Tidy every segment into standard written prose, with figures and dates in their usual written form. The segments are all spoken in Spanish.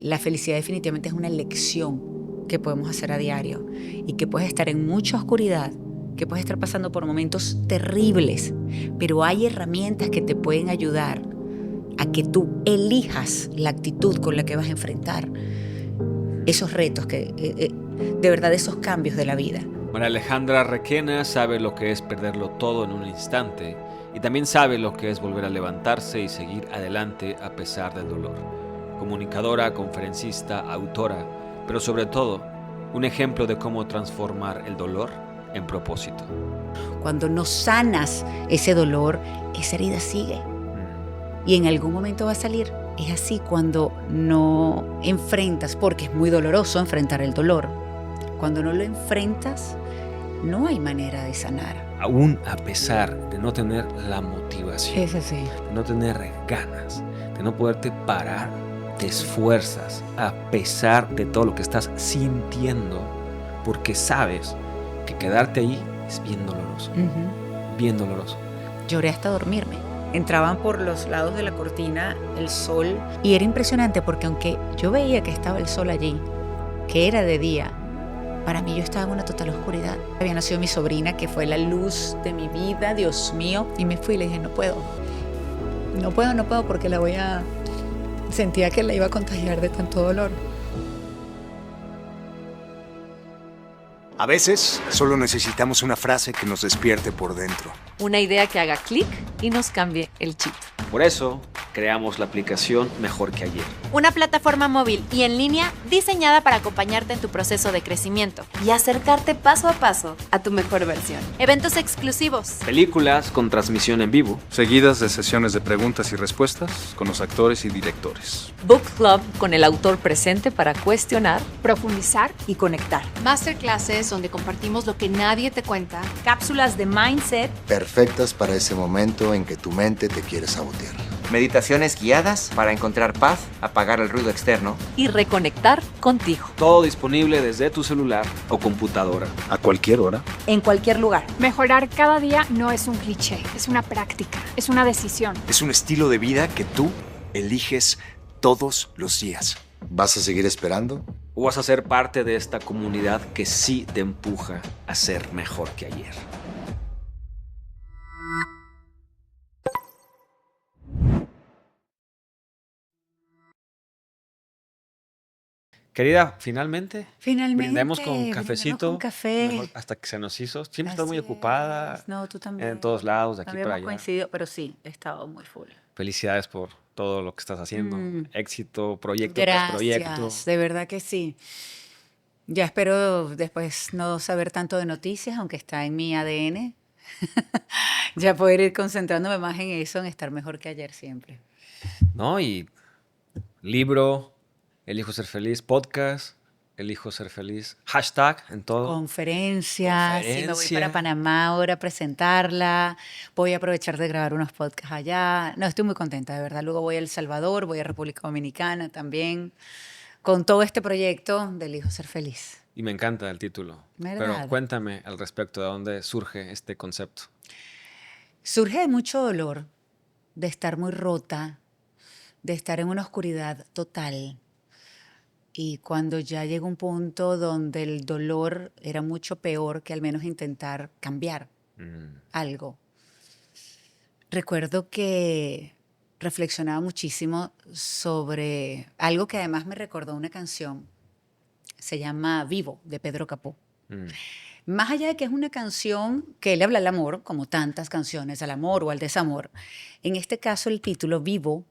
La felicidad definitivamente es una elección que podemos hacer a diario y que puedes estar en mucha oscuridad, que puedes estar pasando por momentos terribles, pero hay herramientas que te pueden ayudar a que tú elijas la actitud con la que vas a enfrentar esos retos, de verdad esos cambios de la vida. María Alejandra Requena sabe lo que es perderlo todo en un instante y también sabe lo que es volver a levantarse y seguir adelante a pesar del dolor. Comunicadora, conferencista, autora, pero sobre todo, un ejemplo de cómo transformar el dolor en propósito. Cuando no sanas ese dolor, esa herida sigue y en algún momento va a salir. Es así cuando no enfrentas, porque es muy doloroso enfrentar el dolor. Cuando no lo enfrentas, no hay manera de sanar. Aún a pesar de no tener la motivación, Es así. de no tener ganas, de no poderte parar, te esfuerzas a pesar de todo lo que estás sintiendo, porque sabes que quedarte ahí es bien doloroso, bien doloroso. Lloré hasta dormirme. Entraban por los lados de la cortina el sol y era impresionante porque aunque yo veía que estaba el sol allí, que era de día, para mí yo estaba en una total oscuridad. Había nacido mi sobrina, que fue la luz de mi vida, Dios mío, y me fui y le dije, no puedo porque sentía que la iba a contagiar de tanto dolor. A veces solo necesitamos una frase que nos despierte por dentro. Una idea que haga clic y nos cambie el chip. Por eso creamos la aplicación Mejor que Ayer. Una plataforma móvil y en línea diseñada para acompañarte en tu proceso de crecimiento Y acercarte paso a paso a tu mejor versión. Eventos exclusivos, Películas con transmisión en vivo, seguidas de sesiones de preguntas y respuestas con los actores y directores. Book Club con el autor presente para cuestionar profundizar, y conectar. masterclasses donde compartimos lo que nadie te cuenta, Cápsulas de mindset. Perfectas para ese momento en que tu mente te quiere sabotear. Meditaciones guiadas para encontrar paz, apagar el ruido externo. Y reconectar contigo. todo disponible desde tu celular o computadora. A cualquier hora. En cualquier lugar. mejorar cada día no es un cliché, es una práctica, es una decisión. Es un estilo de vida que tú eliges todos los días. ¿Vas a seguir esperando? O vas a ser parte de esta comunidad que sí te empuja a ser mejor que ayer. Querida, finalmente brindemos con cafecito. Con café. Mejor hasta que se nos hizo. Siempre estás muy Así ocupada. es. No, tú también. En todos lados, de aquí para Habíamos allá. coincidido, pero sí, he estado muy full. Felicidades por todo lo que estás haciendo. Éxito, proyecto tras proyecto. Gracias, de verdad que sí. Ya espero después no saber tanto de noticias, aunque está en mi ADN. Ya poder ir concentrándome más en eso, en estar mejor que ayer siempre. ¿No? Y libro, Elijo Ser Feliz, podcast, Elijo Ser Feliz, hashtag en todo. Conferencias, sí, me voy Conferencia. para Panamá ahora a presentarla. Voy a aprovechar de grabar unos podcasts allá. No, estoy muy contenta, de verdad. Luego voy a El Salvador, voy a República Dominicana también, con todo este proyecto de Elijo Ser Feliz. Y me encanta el título. ¿Verdad? Pero cuéntame al respecto de dónde surge este concepto. Surge de mucho dolor, de estar muy rota, de estar en una oscuridad total. Y cuando ya llegó un punto donde el dolor era mucho peor que al menos intentar cambiar algo. Recuerdo que reflexionaba muchísimo sobre algo que además me recordó una canción. Se llama Vivo, de Pedro Capó. Más allá de que es una canción que le habla al amor, como tantas canciones, al amor o al desamor, en este caso el título Vivo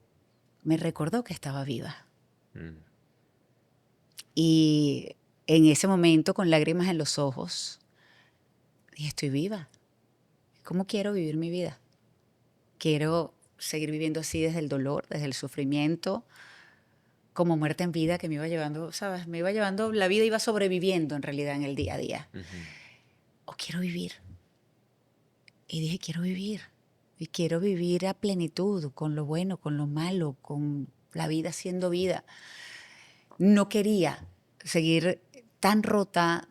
me recordó que estaba viva. Y en ese momento, con lágrimas en los ojos, dije, estoy viva. ¿Cómo quiero vivir mi vida? Quiero seguir viviendo así desde el dolor, desde el sufrimiento, como muerte en vida que me iba llevando, ¿sabes? Me iba llevando, la vida iba sobreviviendo en realidad en el día a día. O quiero vivir. Y dije, quiero vivir. Y quiero vivir a plenitud, con lo bueno, con lo malo, con la vida siendo vida. No quería seguir tan rota,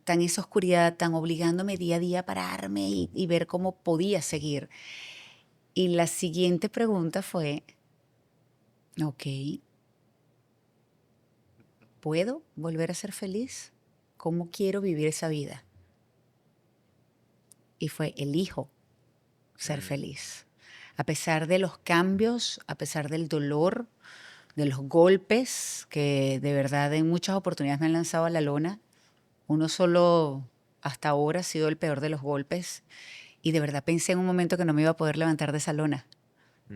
tan en esa oscuridad, tan obligándome día a día a pararme y ver cómo podía seguir. Y la siguiente pregunta fue, ok, ¿puedo volver a ser feliz? ¿Cómo quiero vivir esa vida? Y fue, elijo ser feliz. A pesar de los cambios, a pesar del dolor, de los golpes, que de verdad en muchas oportunidades me han lanzado a la lona, uno solo hasta ahora ha sido el peor de los golpes. Y de verdad pensé en un momento que no me iba a poder levantar de esa lona,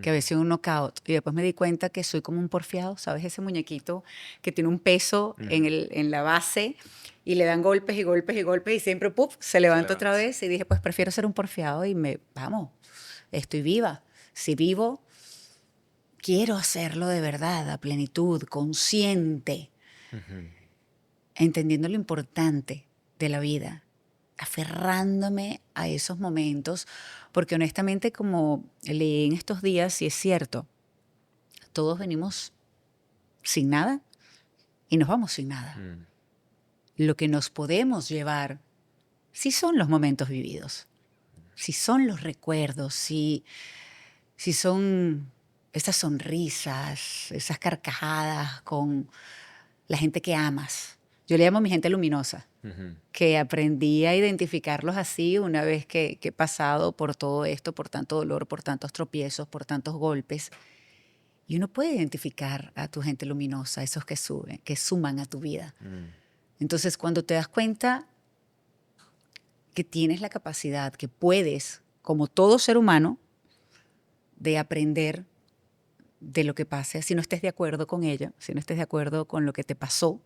que había sido un knockout. Y después me di cuenta que soy como un porfiado, ¿sabes? Ese muñequito que tiene un peso en la base y le dan golpes y golpes y golpes y siempre ¡puf! Se levanta otra vez. Y dije, pues prefiero ser un porfiado y vamos, estoy viva. Si vivo, quiero hacerlo de verdad, a plenitud, consciente, entendiendo lo importante de la vida, aferrándome a esos momentos, porque honestamente, como leí en estos días, y es cierto, todos venimos sin nada y nos vamos sin nada. Lo que nos podemos llevar sí son los momentos vividos, sí son los recuerdos, sí son esas sonrisas, esas carcajadas con la gente que amas. Yo le llamo a mi gente luminosa, que aprendí a identificarlos así una vez que he pasado por todo esto, por tanto dolor, por tantos tropiezos, por tantos golpes. Y uno puede identificar a tu gente luminosa, esos que suben, que suman a tu vida. Entonces, cuando te das cuenta que tienes la capacidad, que puedes, como todo ser humano, de aprender de lo que pase, si no estés de acuerdo con ello, si no estés de acuerdo con lo que te pasó,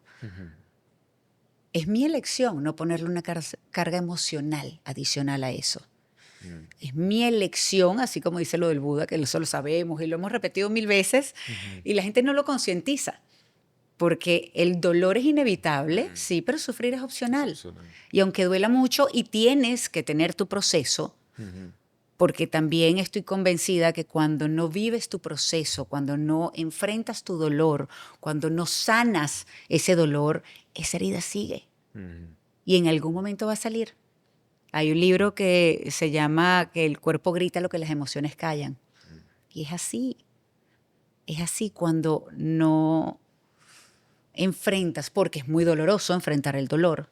es mi elección no ponerle una carga emocional adicional a eso. Es mi elección, así como dice lo del Buda, que eso lo sabemos y lo hemos repetido 1000 veces, y la gente no lo concientiza, porque el dolor es inevitable, sí, pero sufrir es opcional. Y aunque duela mucho y tienes que tener tu proceso, porque también estoy convencida que cuando no vives tu proceso, cuando no enfrentas tu dolor, cuando no sanas ese dolor, esa herida sigue. Y en algún momento va a salir. Hay un libro que se llama Que el cuerpo grita lo que las emociones callan. Y es así. Es así cuando no enfrentas, porque es muy doloroso enfrentar el dolor.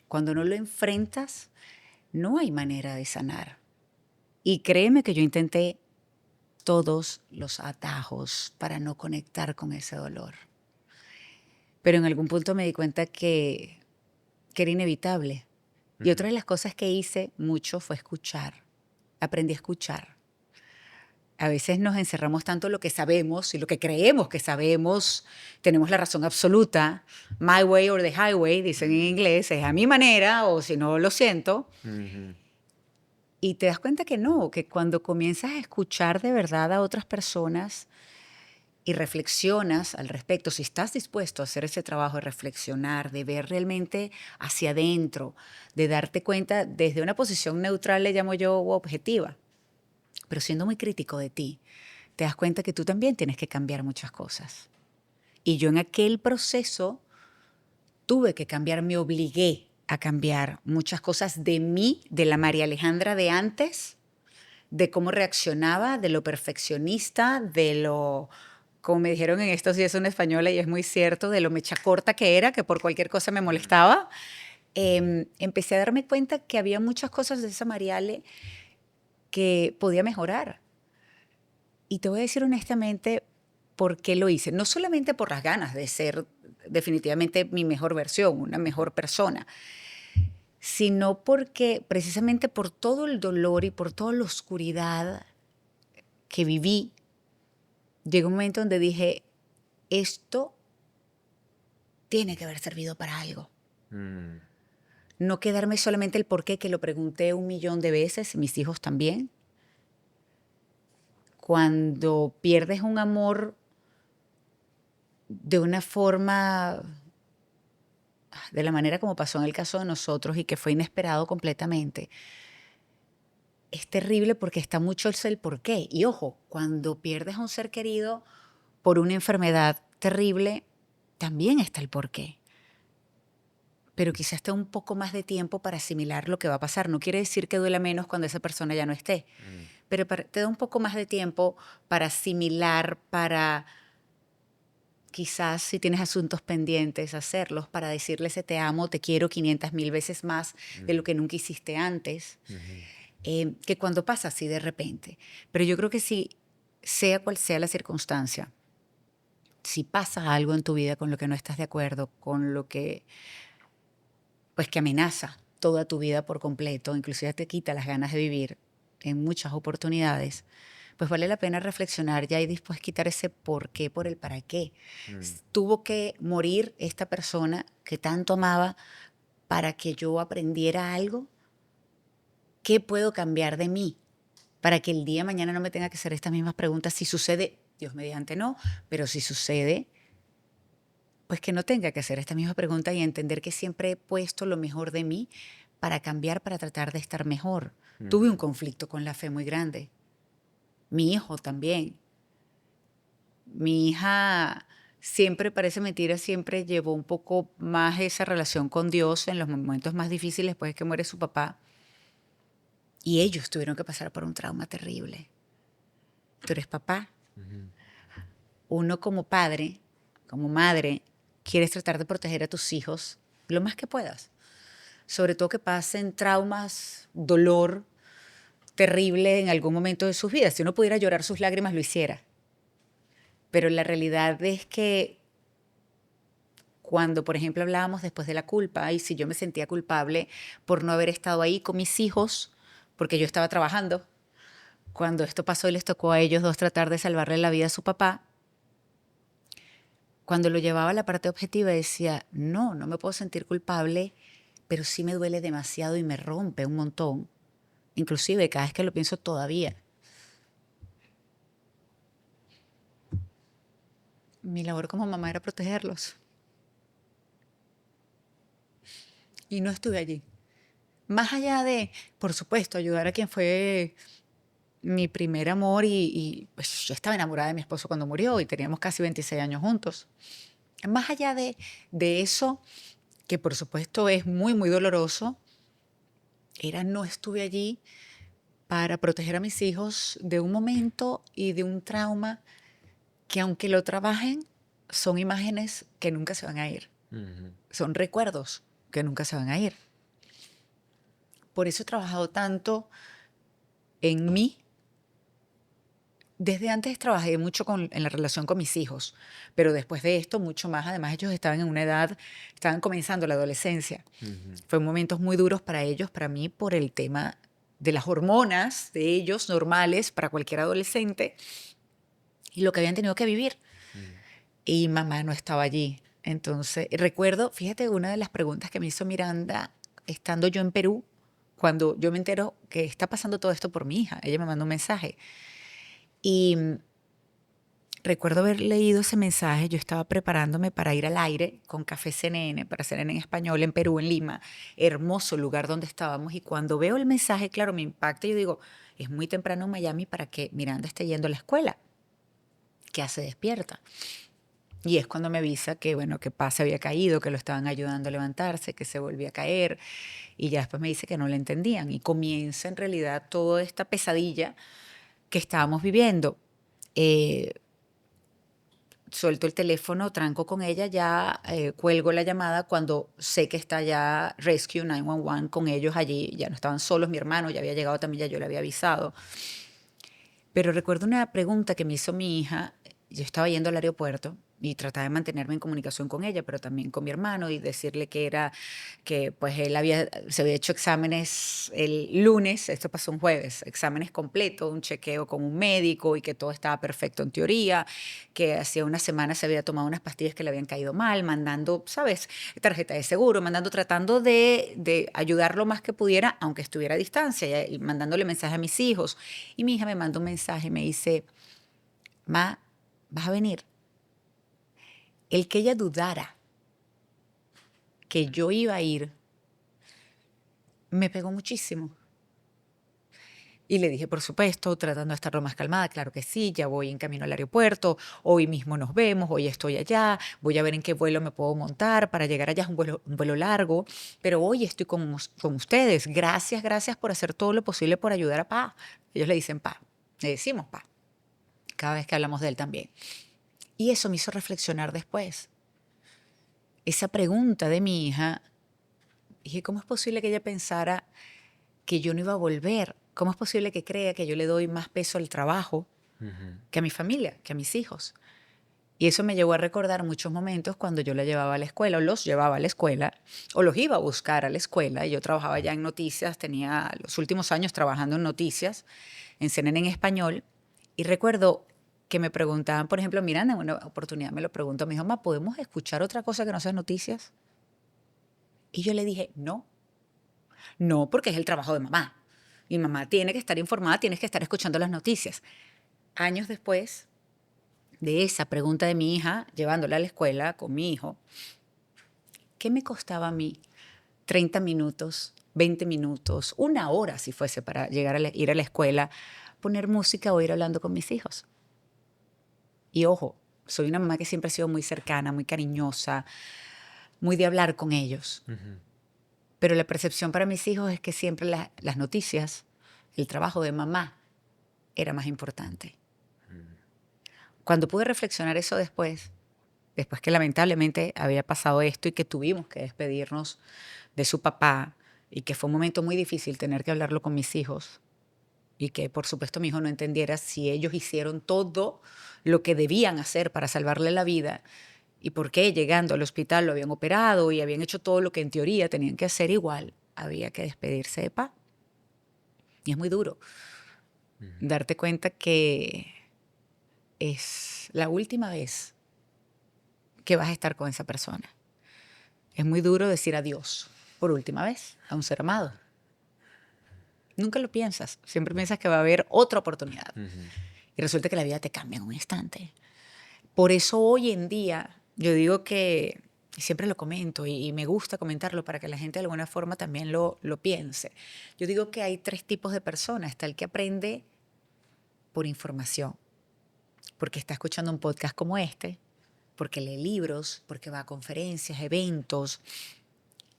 Cuando no lo enfrentas, no hay manera de sanar. Y créeme que yo intenté todos los atajos para no conectar con ese dolor. Pero en algún punto me di cuenta que era inevitable. Y otra de las cosas que hice mucho fue escuchar. Aprendí a escuchar. A veces nos encerramos tanto en lo que sabemos y lo que creemos que sabemos. Tenemos la razón absoluta. My way or the highway, dicen en inglés. Es a mi manera o si no, lo siento. Y te das cuenta que no, que cuando comienzas a escuchar de verdad a otras personas y reflexionas al respecto, si estás dispuesto a hacer ese trabajo de reflexionar, de ver realmente hacia adentro, de darte cuenta desde una posición neutral, le llamo yo, o objetiva, pero siendo muy crítico de ti, te das cuenta que tú también tienes que cambiar muchas cosas. Y yo en aquel proceso tuve que cambiar, me obligué a cambiar muchas cosas de mí, de la María Alejandra de antes, de cómo reaccionaba, de lo perfeccionista, de lo, como me dijeron en estos días una española y es muy cierto, de lo mecha corta que era, que por cualquier cosa me molestaba. Empecé a darme cuenta que había muchas cosas de esa Mariale que podía mejorar. Y te voy a decir honestamente por qué lo hice. No solamente por las ganas de ser definitivamente mi mejor versión, una mejor persona, sino porque precisamente por todo el dolor y por toda la oscuridad que viví, llegó un momento donde dije, esto tiene que haber servido para algo. No quedarme solamente el por qué, que lo pregunté 1.000.000 de veces, mis hijos también. Cuando pierdes un amor de una forma, de la manera como pasó en el caso de nosotros y que fue inesperado completamente, es terrible porque está mucho el por qué. Y ojo, cuando pierdes a un ser querido por una enfermedad terrible, también está el por qué. Pero quizás te da un poco más de tiempo para asimilar lo que va a pasar. No quiere decir que duela menos cuando esa persona ya no esté, pero te da un poco más de tiempo para asimilar, para quizás si tienes asuntos pendientes, hacerlos para decirle ese te amo, te quiero 500,000 veces más de lo que nunca hiciste antes, que cuando pasa así de repente. Pero yo creo que si, sea cual sea la circunstancia, si pasa algo en tu vida con lo que no estás de acuerdo, con lo que, pues que amenaza toda tu vida por completo, inclusive te quita las ganas de vivir en muchas oportunidades, pues vale la pena reflexionar ya y después quitar ese por qué por el para qué. Tuvo que morir esta persona que tanto amaba para que yo aprendiera algo. ¿Qué puedo cambiar de mí para que el día de mañana no me tenga que hacer estas mismas preguntas? Si sucede, Dios mediante no, pero si sucede, pues que no tenga que hacer esta misma pregunta y entender que siempre he puesto lo mejor de mí para cambiar, para tratar de estar mejor. Tuve un conflicto con la fe muy grande. Mi hijo también. Mi hija, siempre parece mentira, siempre llevó un poco más esa relación con Dios en los momentos más difíciles después de que muere su papá. Y ellos tuvieron que pasar por un trauma terrible. Tú eres papá. Uno como padre, como madre, quieres tratar de proteger a tus hijos lo más que puedas. Sobre todo que pasen traumas, dolor terrible en algún momento de sus vidas. Si uno pudiera llorar sus lágrimas, lo hiciera. Pero la realidad es que cuando, por ejemplo, hablábamos después de la culpa, y si yo me sentía culpable por no haber estado ahí con mis hijos, porque yo estaba trabajando, cuando esto pasó y les tocó a ellos dos tratar de salvarle la vida a su papá, cuando lo llevaba a la parte objetiva decía, no me puedo sentir culpable, pero sí me duele demasiado y me rompe un montón. Inclusive cada vez que lo pienso todavía. Mi labor como mamá era protegerlos. Y no estuve allí. Más allá de, por supuesto, ayudar a quien fue mi primer amor y pues yo estaba enamorada de mi esposo cuando murió y teníamos casi 26 años juntos. Más allá de eso, que por supuesto es muy, muy doloroso, no estuve allí para proteger a mis hijos de un momento y de un trauma que aunque lo trabajen, son imágenes que nunca se van a ir. Son recuerdos que nunca se van a ir. Por eso he trabajado tanto en mí. Desde antes trabajé mucho en la relación con mis hijos, pero después de esto mucho más. Además, ellos estaban en una edad, estaban comenzando la adolescencia. Fueron momentos muy duros para ellos, para mí, por el tema de las hormonas de ellos, normales para cualquier adolescente, y lo que habían tenido que vivir. Y mamá no estaba allí. Entonces, recuerdo, fíjate, una de las preguntas que me hizo Miranda, estando yo en Perú, cuando yo me entero que está pasando todo esto por mi hija. Ella me mandó un mensaje. Y recuerdo haber leído ese mensaje. Yo estaba preparándome para ir al aire con Café CNN, para CNN en español, en Perú, en Lima. Hermoso lugar donde estábamos. Y cuando veo el mensaje, claro, me impacta. Yo digo, es muy temprano en Miami para que Miranda esté yendo a la escuela. ¿Qué hace despierta? Y es cuando me avisa que, bueno, que Pa se había caído, que lo estaban ayudando a levantarse, que se volvía a caer. Y ya después me dice que no le entendían. Y comienza en realidad toda esta pesadilla que estábamos viviendo. Suelto el teléfono, tranco con ella, ya cuelgo la llamada cuando sé que está ya Rescue 911 con ellos allí. Ya no estaban solos, mi hermano ya había llegado también, ya yo le había avisado. Pero recuerdo una pregunta que me hizo mi hija. Yo estaba yendo al aeropuerto y trataba de mantenerme en comunicación con ella, pero también con mi hermano, y decirle que pues él se había hecho exámenes el lunes, esto pasó un jueves, exámenes completos, un chequeo con un médico y que todo estaba perfecto en teoría, que hacía una semana se había tomado unas pastillas que le habían caído mal, mandando, ¿sabes?, tarjeta de seguro, tratando de ayudar lo más que pudiera, aunque estuviera a distancia, y mandándole mensaje a mis hijos. Y mi hija me manda un mensaje y me dice, Ma, ¿vas a venir? El que ella dudara que yo iba a ir me pegó muchísimo. Y le dije, por supuesto, tratando de estar lo más calmada, claro que sí, ya voy en camino al aeropuerto, hoy mismo nos vemos, hoy estoy allá, voy a ver en qué vuelo me puedo montar para llegar allá, es un vuelo largo, pero hoy estoy con ustedes. Gracias por hacer todo lo posible por ayudar a Pa. Ellos le dicen Pa, le decimos Pa, cada vez que hablamos de él también. Y eso me hizo reflexionar después. Esa pregunta de mi hija, dije, ¿cómo es posible que ella pensara que yo no iba a volver? ¿Cómo es posible que crea que yo le doy más peso al trabajo que a mi familia, que a mis hijos? Y eso me llevó a recordar muchos momentos cuando yo la llevaba a la escuela, o los llevaba a la escuela, o los iba a buscar a la escuela. Y yo trabajaba ya en noticias, tenía los últimos años trabajando en noticias, en CNN en español. Y recuerdo que me preguntaban, por ejemplo, Miranda, en una oportunidad me lo preguntó, me dijo, mamá, ¿podemos escuchar otra cosa que no sea noticias? Y yo le dije, no, porque es el trabajo de mamá. Mi mamá tiene que estar informada, tienes que estar escuchando las noticias. Años después de esa pregunta de mi hija, llevándola a la escuela con mi hijo, ¿qué me costaba a mí 30 minutos, 20 minutos, una hora si fuese para llegar a ir a la escuela, poner música o ir hablando con mis hijos? Y ojo, soy una mamá que siempre ha sido muy cercana, muy cariñosa, muy de hablar con ellos. Pero la percepción para mis hijos es que siempre las noticias, el trabajo de mamá era más importante. Cuando pude reflexionar eso después que lamentablemente había pasado esto y que tuvimos que despedirnos de su papá y que fue un momento muy difícil tener que hablarlo con mis hijos y que por supuesto mi hijo no entendiera si ellos hicieron todo lo que debían hacer para salvarle la vida y por qué llegando al hospital lo habían operado y habían hecho todo lo que en teoría tenían que hacer, igual había que despedirse de papá. Y es muy duro darte cuenta que es la última vez que vas a estar con esa persona. Es muy duro decir adiós por última vez a un ser amado. Nunca lo piensas. Siempre piensas que va a haber otra oportunidad. Y resulta que la vida te cambia en un instante. Por eso hoy en día yo digo que, y siempre lo comento y me gusta comentarlo para que la gente de alguna forma también lo piense. Yo digo que hay 3 tipos de personas. Está el que aprende por información, porque está escuchando un podcast como este, porque lee libros, porque va a conferencias, eventos,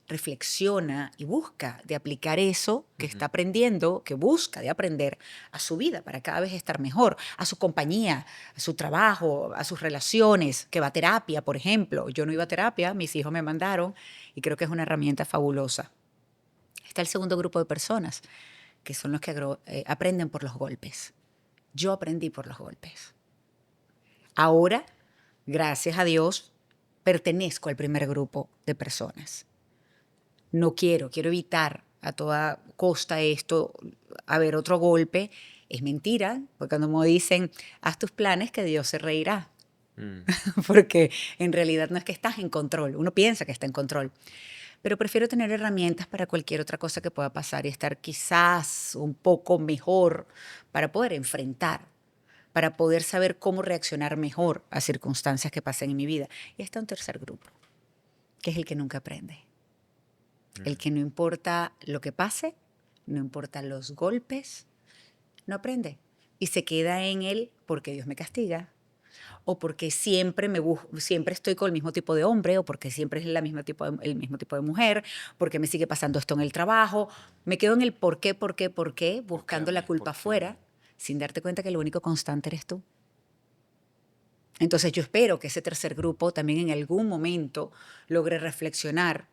reflexiona y busca de aplicar eso que está aprendiendo, que busca de aprender a su vida para cada vez estar mejor, a su compañía, a su trabajo, a sus relaciones, que va a terapia, por ejemplo. Yo no iba a terapia, mis hijos me mandaron y creo que es una herramienta fabulosa. Está el segundo grupo de personas, que son los que aprenden por los golpes. Yo aprendí por los golpes. Ahora, gracias a Dios, pertenezco al primer grupo de personas. No quiero evitar a toda costa esto, a ver otro golpe. Es mentira, porque cuando me dicen, haz tus planes que Dios se reirá. Porque en realidad no es que estás en control, uno piensa que está en control. Pero prefiero tener herramientas para cualquier otra cosa que pueda pasar y estar quizás un poco mejor para poder enfrentar, para poder saber cómo reaccionar mejor a circunstancias que pasen en mi vida. Y está un tercer grupo, que es el que nunca aprende. El que no importa lo que pase, no importa los golpes, no aprende. Y se queda en él porque Dios me castiga, o porque siempre estoy con el mismo tipo de hombre, o porque siempre es el mismo tipo de mujer, porque me sigue pasando esto en el trabajo. Me quedo en el por qué, buscando la culpa afuera, sin darte cuenta que lo único constante eres tú. Entonces yo espero que ese tercer grupo también en algún momento logre reflexionar,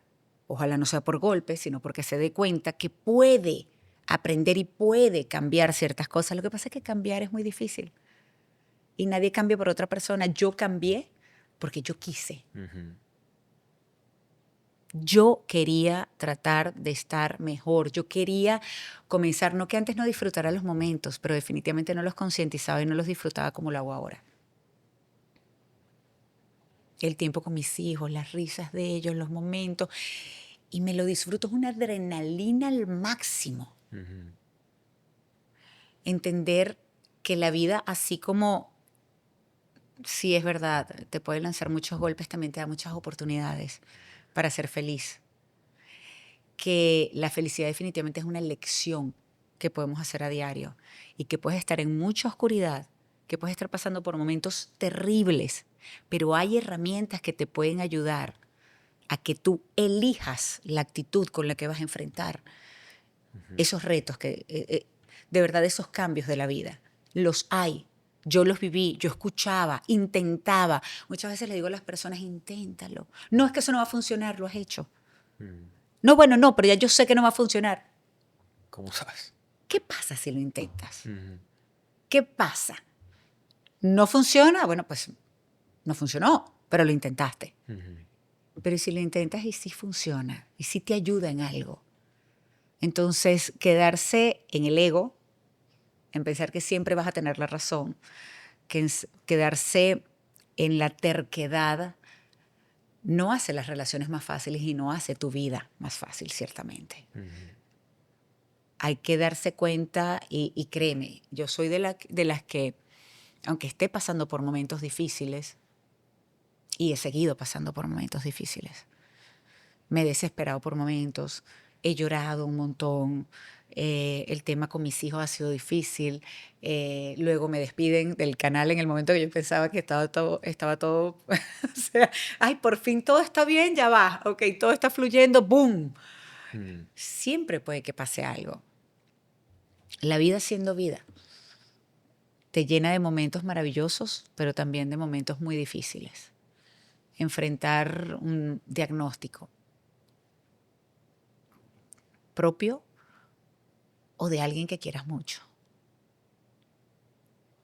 ojalá no sea por golpes, sino porque se dé cuenta que puede aprender y puede cambiar ciertas cosas. Lo que pasa es que cambiar es muy difícil. Y nadie cambia por otra persona. Yo cambié porque yo quise. Yo quería tratar de estar mejor. Yo quería comenzar, no que antes no disfrutara los momentos, pero definitivamente no los concientizaba y no los disfrutaba como lo hago ahora. El tiempo con mis hijos, las risas de ellos, los momentos. Y me lo disfruto, es una adrenalina al máximo. Entender que la vida, así como, sí es verdad, te puede lanzar muchos golpes, también te da muchas oportunidades para ser feliz. Que la felicidad definitivamente es una elección que podemos hacer a diario y que puedes estar en mucha oscuridad, que puedes estar pasando por momentos terribles, pero hay herramientas que te pueden ayudar a que tú elijas la actitud con la que vas a enfrentar esos retos, de verdad esos cambios de la vida. Los hay, Yo los viví, yo escuchaba, intentaba. Muchas veces le digo a las personas, inténtalo. No es que eso no va a funcionar, lo has hecho. No, bueno, no, pero ya yo sé que no va a funcionar. ¿Cómo sabes? ¿Qué pasa si lo intentas? ¿Qué pasa? ¿No funciona? Bueno, pues no funcionó, pero lo intentaste. Pero ¿y si lo intentas y sí funciona? ¿Y si te ayuda en algo? Entonces, quedarse en el ego, en pensar que siempre vas a tener la razón, quedarse en la terquedad, no hace las relaciones más fáciles y no hace tu vida más fácil, ciertamente. Hay que darse cuenta y créeme, yo soy de las que, aunque esté pasando por momentos difíciles, y he seguido pasando por momentos difíciles, me he desesperado por momentos, he llorado un montón, el tema con mis hijos ha sido difícil, luego me despiden del canal en el momento que yo pensaba que estaba todo o sea, ay, por fin todo está bien, ya va, ok, todo está fluyendo, ¡boom! Siempre puede que pase algo. La vida siendo vida te llena de momentos maravillosos, pero también de momentos muy difíciles. Enfrentar un diagnóstico propio o de alguien que quieras mucho.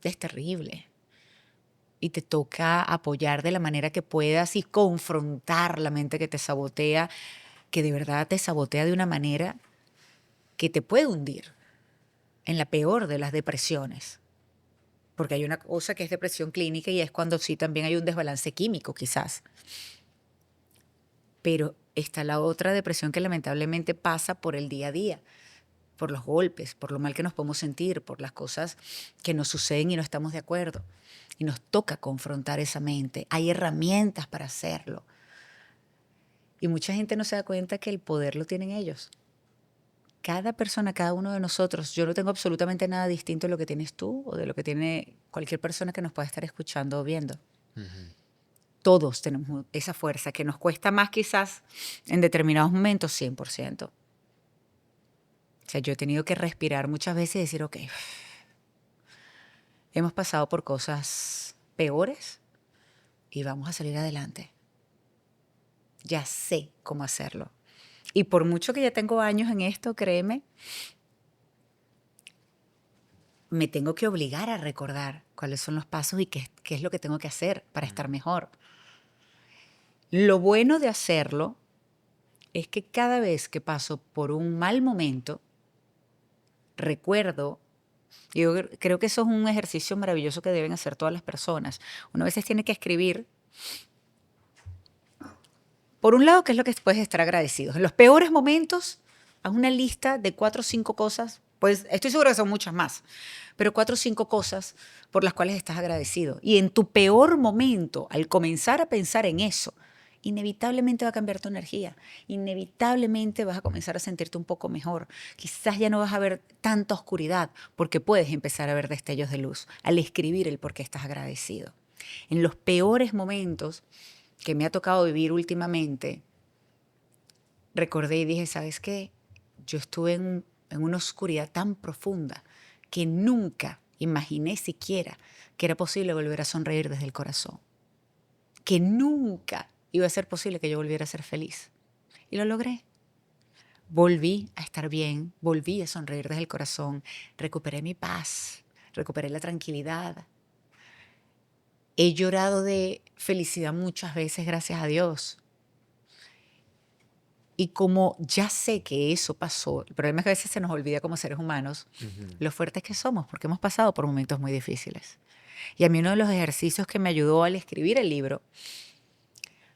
Es terrible. Y te toca apoyar de la manera que puedas y confrontar la mente que te sabotea, que de verdad te sabotea de una manera que te puede hundir en la peor de las depresiones. Porque hay una cosa que es depresión clínica y es cuando sí también hay un desbalance químico, quizás. Pero está la otra depresión que lamentablemente pasa por el día a día, por los golpes, por lo mal que nos podemos sentir, por las cosas que nos suceden y no estamos de acuerdo. Y nos toca confrontar esa mente. Hay herramientas para hacerlo. Y mucha gente no se da cuenta que el poder lo tienen ellos. Cada persona, cada uno de nosotros, yo no tengo absolutamente nada distinto de lo que tienes tú o de lo que tiene cualquier persona que nos pueda estar escuchando o viendo. Todos tenemos esa fuerza que nos cuesta más quizás en determinados momentos, 100%. O sea, yo he tenido que respirar muchas veces y decir, ok, hemos pasado por cosas peores y vamos a salir adelante. Ya sé cómo hacerlo. Y por mucho que ya tengo años en esto, créeme, me tengo que obligar a recordar cuáles son los pasos y qué es lo que tengo que hacer para estar mejor. Lo bueno de hacerlo es que cada vez que paso por un mal momento, recuerdo, yo creo que eso es un ejercicio maravilloso que deben hacer todas las personas. Uno a veces tiene que escribir, por un lado, qué es lo que puedes estar agradecido. En los peores momentos, haz una lista de 4 o 5 cosas, pues estoy segura que son muchas más, pero 4 o 5 cosas por las cuales estás agradecido. Y en tu peor momento, al comenzar a pensar en eso, inevitablemente va a cambiar tu energía, inevitablemente vas a comenzar a sentirte un poco mejor. Quizás ya no vas a ver tanta oscuridad porque puedes empezar a ver destellos de luz al escribir el por qué estás agradecido. En los peores momentos que me ha tocado vivir últimamente, recordé y dije, ¿sabes qué? Yo estuve en una oscuridad tan profunda que nunca imaginé siquiera que era posible volver a sonreír desde el corazón, que nunca iba a ser posible que yo volviera a ser feliz. Y lo logré. Volví a estar bien, volví a sonreír desde el corazón, recuperé mi paz, recuperé la tranquilidad. He llorado de felicidad muchas veces, gracias a Dios. Y como ya sé que eso pasó, el problema es que a veces se nos olvida como seres humanos lo fuertes que somos, porque hemos pasado por momentos muy difíciles. Y a mí uno de los ejercicios que me ayudó al escribir el libro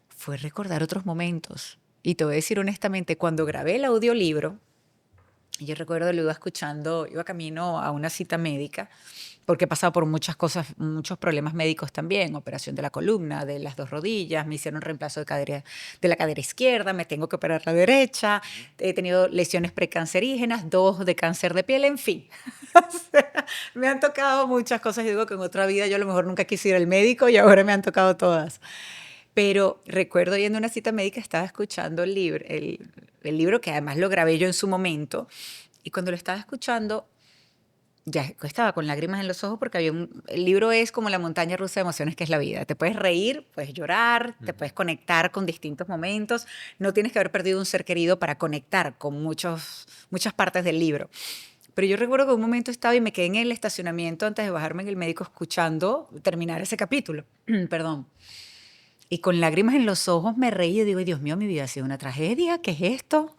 fue recordar otros momentos. Y te voy a decir honestamente, cuando grabé el audiolibro, yo recuerdo lo iba escuchando, iba camino a una cita médica, porque he pasado por muchas cosas, muchos problemas médicos también, operación de la columna, de las 2 rodillas, me hicieron reemplazo de la cadera izquierda, me tengo que operar la derecha, he tenido lesiones precancerígenas, 2 de cáncer de piel, en fin. O sea, me han tocado muchas cosas, y digo que en otra vida yo a lo mejor nunca quise ir al médico y ahora me han tocado todas. Pero recuerdo yendo a una cita médica, estaba escuchando el libro, que además lo grabé yo en su momento, y cuando lo estaba escuchando, ya estaba con lágrimas en los ojos porque el libro es como la montaña rusa de emociones que es la vida. Te puedes reír, puedes llorar, te puedes conectar con distintos momentos. No tienes que haber perdido un ser querido para conectar con muchas partes del libro. Pero yo recuerdo que un momento estaba y me quedé en el estacionamiento antes de bajarme en el médico escuchando terminar ese capítulo. Perdón. Y con lágrimas en los ojos me reí y digo, Dios mío, mi vida ha sido una tragedia, ¿qué es esto?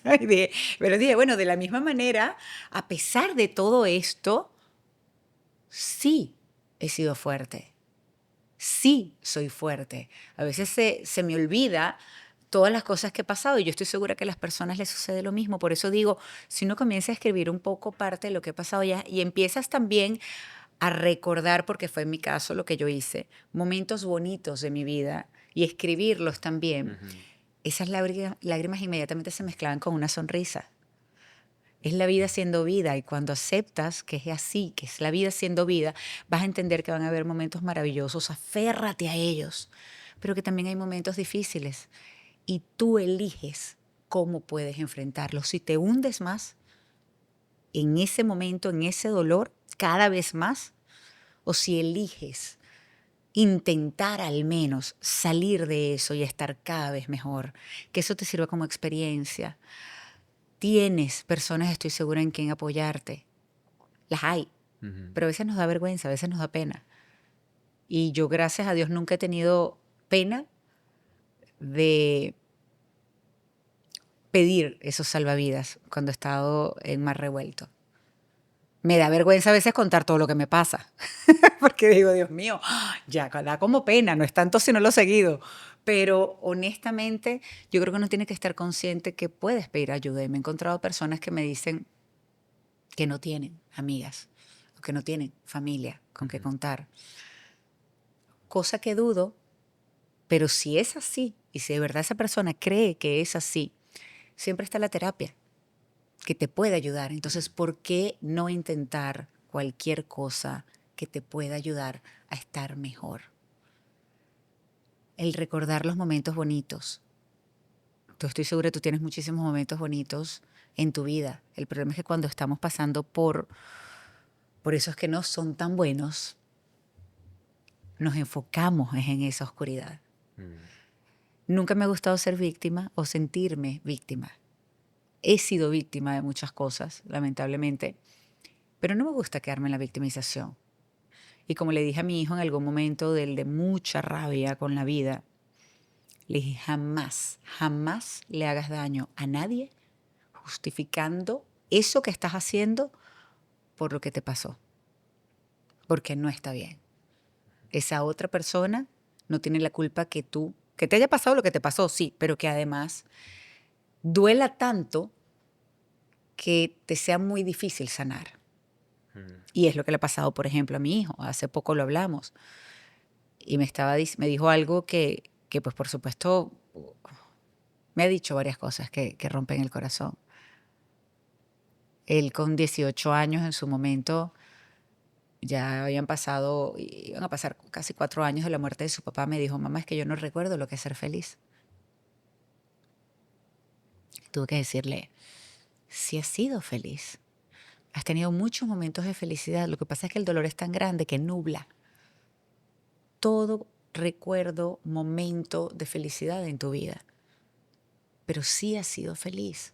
Pero dije, bueno, de la misma manera, a pesar de todo esto, sí he sido fuerte, sí soy fuerte. A veces se me olvida todas las cosas que he pasado y yo estoy segura que a las personas les sucede lo mismo. Por eso digo, si uno comienza a escribir un poco parte de lo que he pasado ya y empiezas también a recordar, porque fue en mi caso lo que yo hice, momentos bonitos de mi vida y escribirlos también, esas lágrimas inmediatamente se mezclaban con una sonrisa. Es la vida siendo vida y cuando aceptas que es así, que es la vida siendo vida, vas a entender que van a haber momentos maravillosos, aférrate a ellos, pero que también hay momentos difíciles y tú eliges cómo puedes enfrentarlos. Si te hundes más en ese momento, en ese dolor, cada vez más, o si eliges intentar al menos salir de eso y estar cada vez mejor, que eso te sirva como experiencia. Tienes personas, estoy segura, en quien apoyarte. Las hay, pero a veces nos da vergüenza, a veces nos da pena. Y yo, gracias a Dios, nunca he tenido pena de pedir esos salvavidas cuando he estado en mar revuelto. Me da vergüenza a veces contar todo lo que me pasa, porque digo, Dios mío, ya da como pena, no es tanto si no lo he seguido, pero honestamente yo creo que uno tiene que estar consciente que puedes pedir ayuda y me he encontrado personas que me dicen que no tienen amigas o que no tienen familia con que contar, cosa que dudo, pero si es así y si de verdad esa persona cree que es así, siempre está la terapia que te puede ayudar. Entonces, ¿por qué no intentar cualquier cosa que te pueda ayudar a estar mejor? El recordar los momentos bonitos. Estoy segura que tú tienes muchísimos momentos bonitos en tu vida. El problema es que cuando estamos pasando por esos que no son tan buenos, nos enfocamos en esa oscuridad. Nunca me ha gustado ser víctima o sentirme víctima. He sido víctima de muchas cosas, lamentablemente, pero no me gusta quedarme en la victimización. Y como le dije a mi hijo en algún momento de mucha rabia con la vida, le dije, jamás, jamás le hagas daño a nadie justificando eso que estás haciendo por lo que te pasó, porque no está bien. Esa otra persona no tiene la culpa que te haya pasado lo que te pasó, sí, pero que además duela tanto que te sea muy difícil sanar. Y es lo que le ha pasado, por ejemplo, a mi hijo. Hace poco lo hablamos. Y me dijo algo que pues por supuesto, me ha dicho varias cosas que rompen el corazón. Él con 18 años en su momento, ya iban a pasar casi 4 años de la muerte de su papá, me dijo, mamá, es que yo no recuerdo lo que es ser feliz. Tuve que decirle, sí has sido feliz. Has tenido muchos momentos de felicidad. Lo que pasa es que el dolor es tan grande que nubla todo recuerdo, momento de felicidad en tu vida. Pero sí has sido feliz.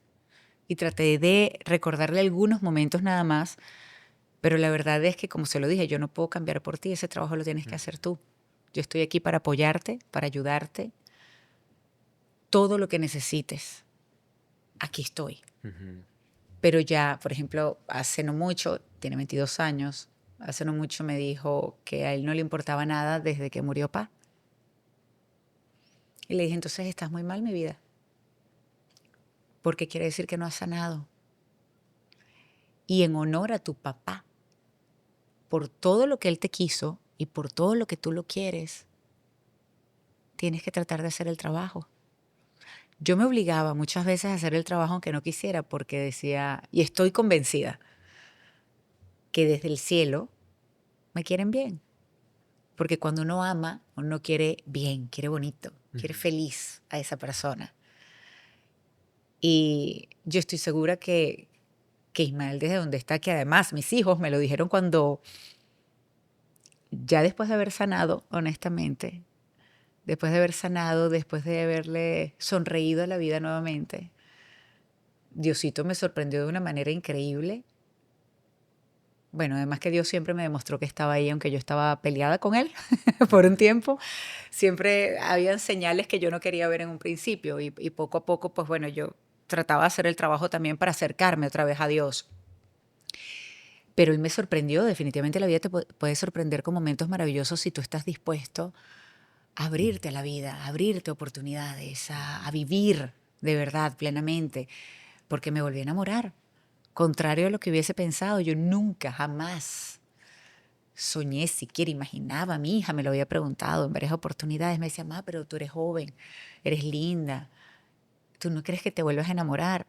Y traté de recordarle algunos momentos nada más, pero la verdad es que, como se lo dije, yo no puedo cambiar por ti. Ese trabajo lo tienes que hacer tú. Yo estoy aquí para apoyarte, para ayudarte. Todo lo que necesites, aquí estoy. Pero ya, por ejemplo, hace no mucho, tiene 22 años, hace no mucho me dijo que a él no le importaba nada desde que murió papá. Y le dije, entonces estás muy mal, mi vida. Porque quiere decir que no has sanado. Y en honor a tu papá, por todo lo que él te quiso y por todo lo que tú lo quieres, tienes que tratar de hacer el trabajo. Yo me obligaba muchas veces a hacer el trabajo aunque no quisiera, porque decía, y estoy convencida, que desde el cielo me quieren bien. Porque cuando uno ama, uno quiere bien, quiere bonito, quiere feliz a esa persona. Y yo estoy segura que que Ismael desde donde está, que además mis hijos me lo dijeron cuando, ya después de haber sanado, honestamente, después de haber sanado, después de haberle sonreído a la vida nuevamente, Diosito me sorprendió de una manera increíble. Bueno, además que Dios siempre me demostró que estaba ahí, aunque yo estaba peleada con él por un tiempo. Siempre habían señales que yo no quería ver en un principio y poco a poco, pues bueno, yo trataba de hacer el trabajo también para acercarme otra vez a Dios. Pero él me sorprendió, definitivamente la vida te puede sorprender con momentos maravillosos si tú estás dispuesto a abrirte a la vida, a abrirte a oportunidades, a vivir de verdad plenamente, porque me volví a enamorar. Contrario a lo que hubiese pensado, yo nunca, jamás soñé, siquiera imaginaba. Mi hija me lo había preguntado en varias oportunidades. Me decía, ma, pero tú eres joven, eres linda. ¿Tú no crees que te vuelvas a enamorar?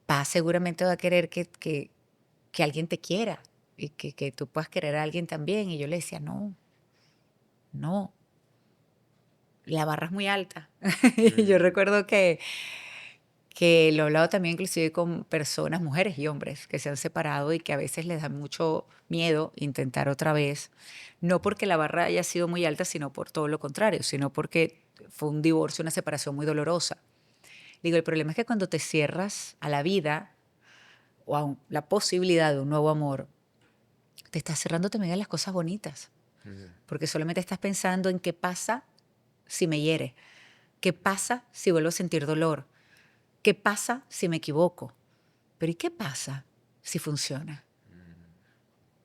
Pa seguramente va a querer que alguien te quiera y que tú puedas querer a alguien también. Y yo le decía, no, la barra es muy alta. Y yo recuerdo que lo he hablado también inclusive con personas, mujeres y hombres, que se han separado y que a veces les da mucho miedo intentar otra vez, no porque la barra haya sido muy alta, sino por todo lo contrario, sino porque fue un divorcio, una separación muy dolorosa. Digo, el problema es que cuando te cierras a la vida o a la posibilidad de un nuevo amor, te estás cerrando también a las cosas bonitas, porque solamente estás pensando en qué pasa si me hiere, qué pasa si vuelvo a sentir dolor, ¿qué pasa si me equivoco? Pero ¿y qué pasa si funciona?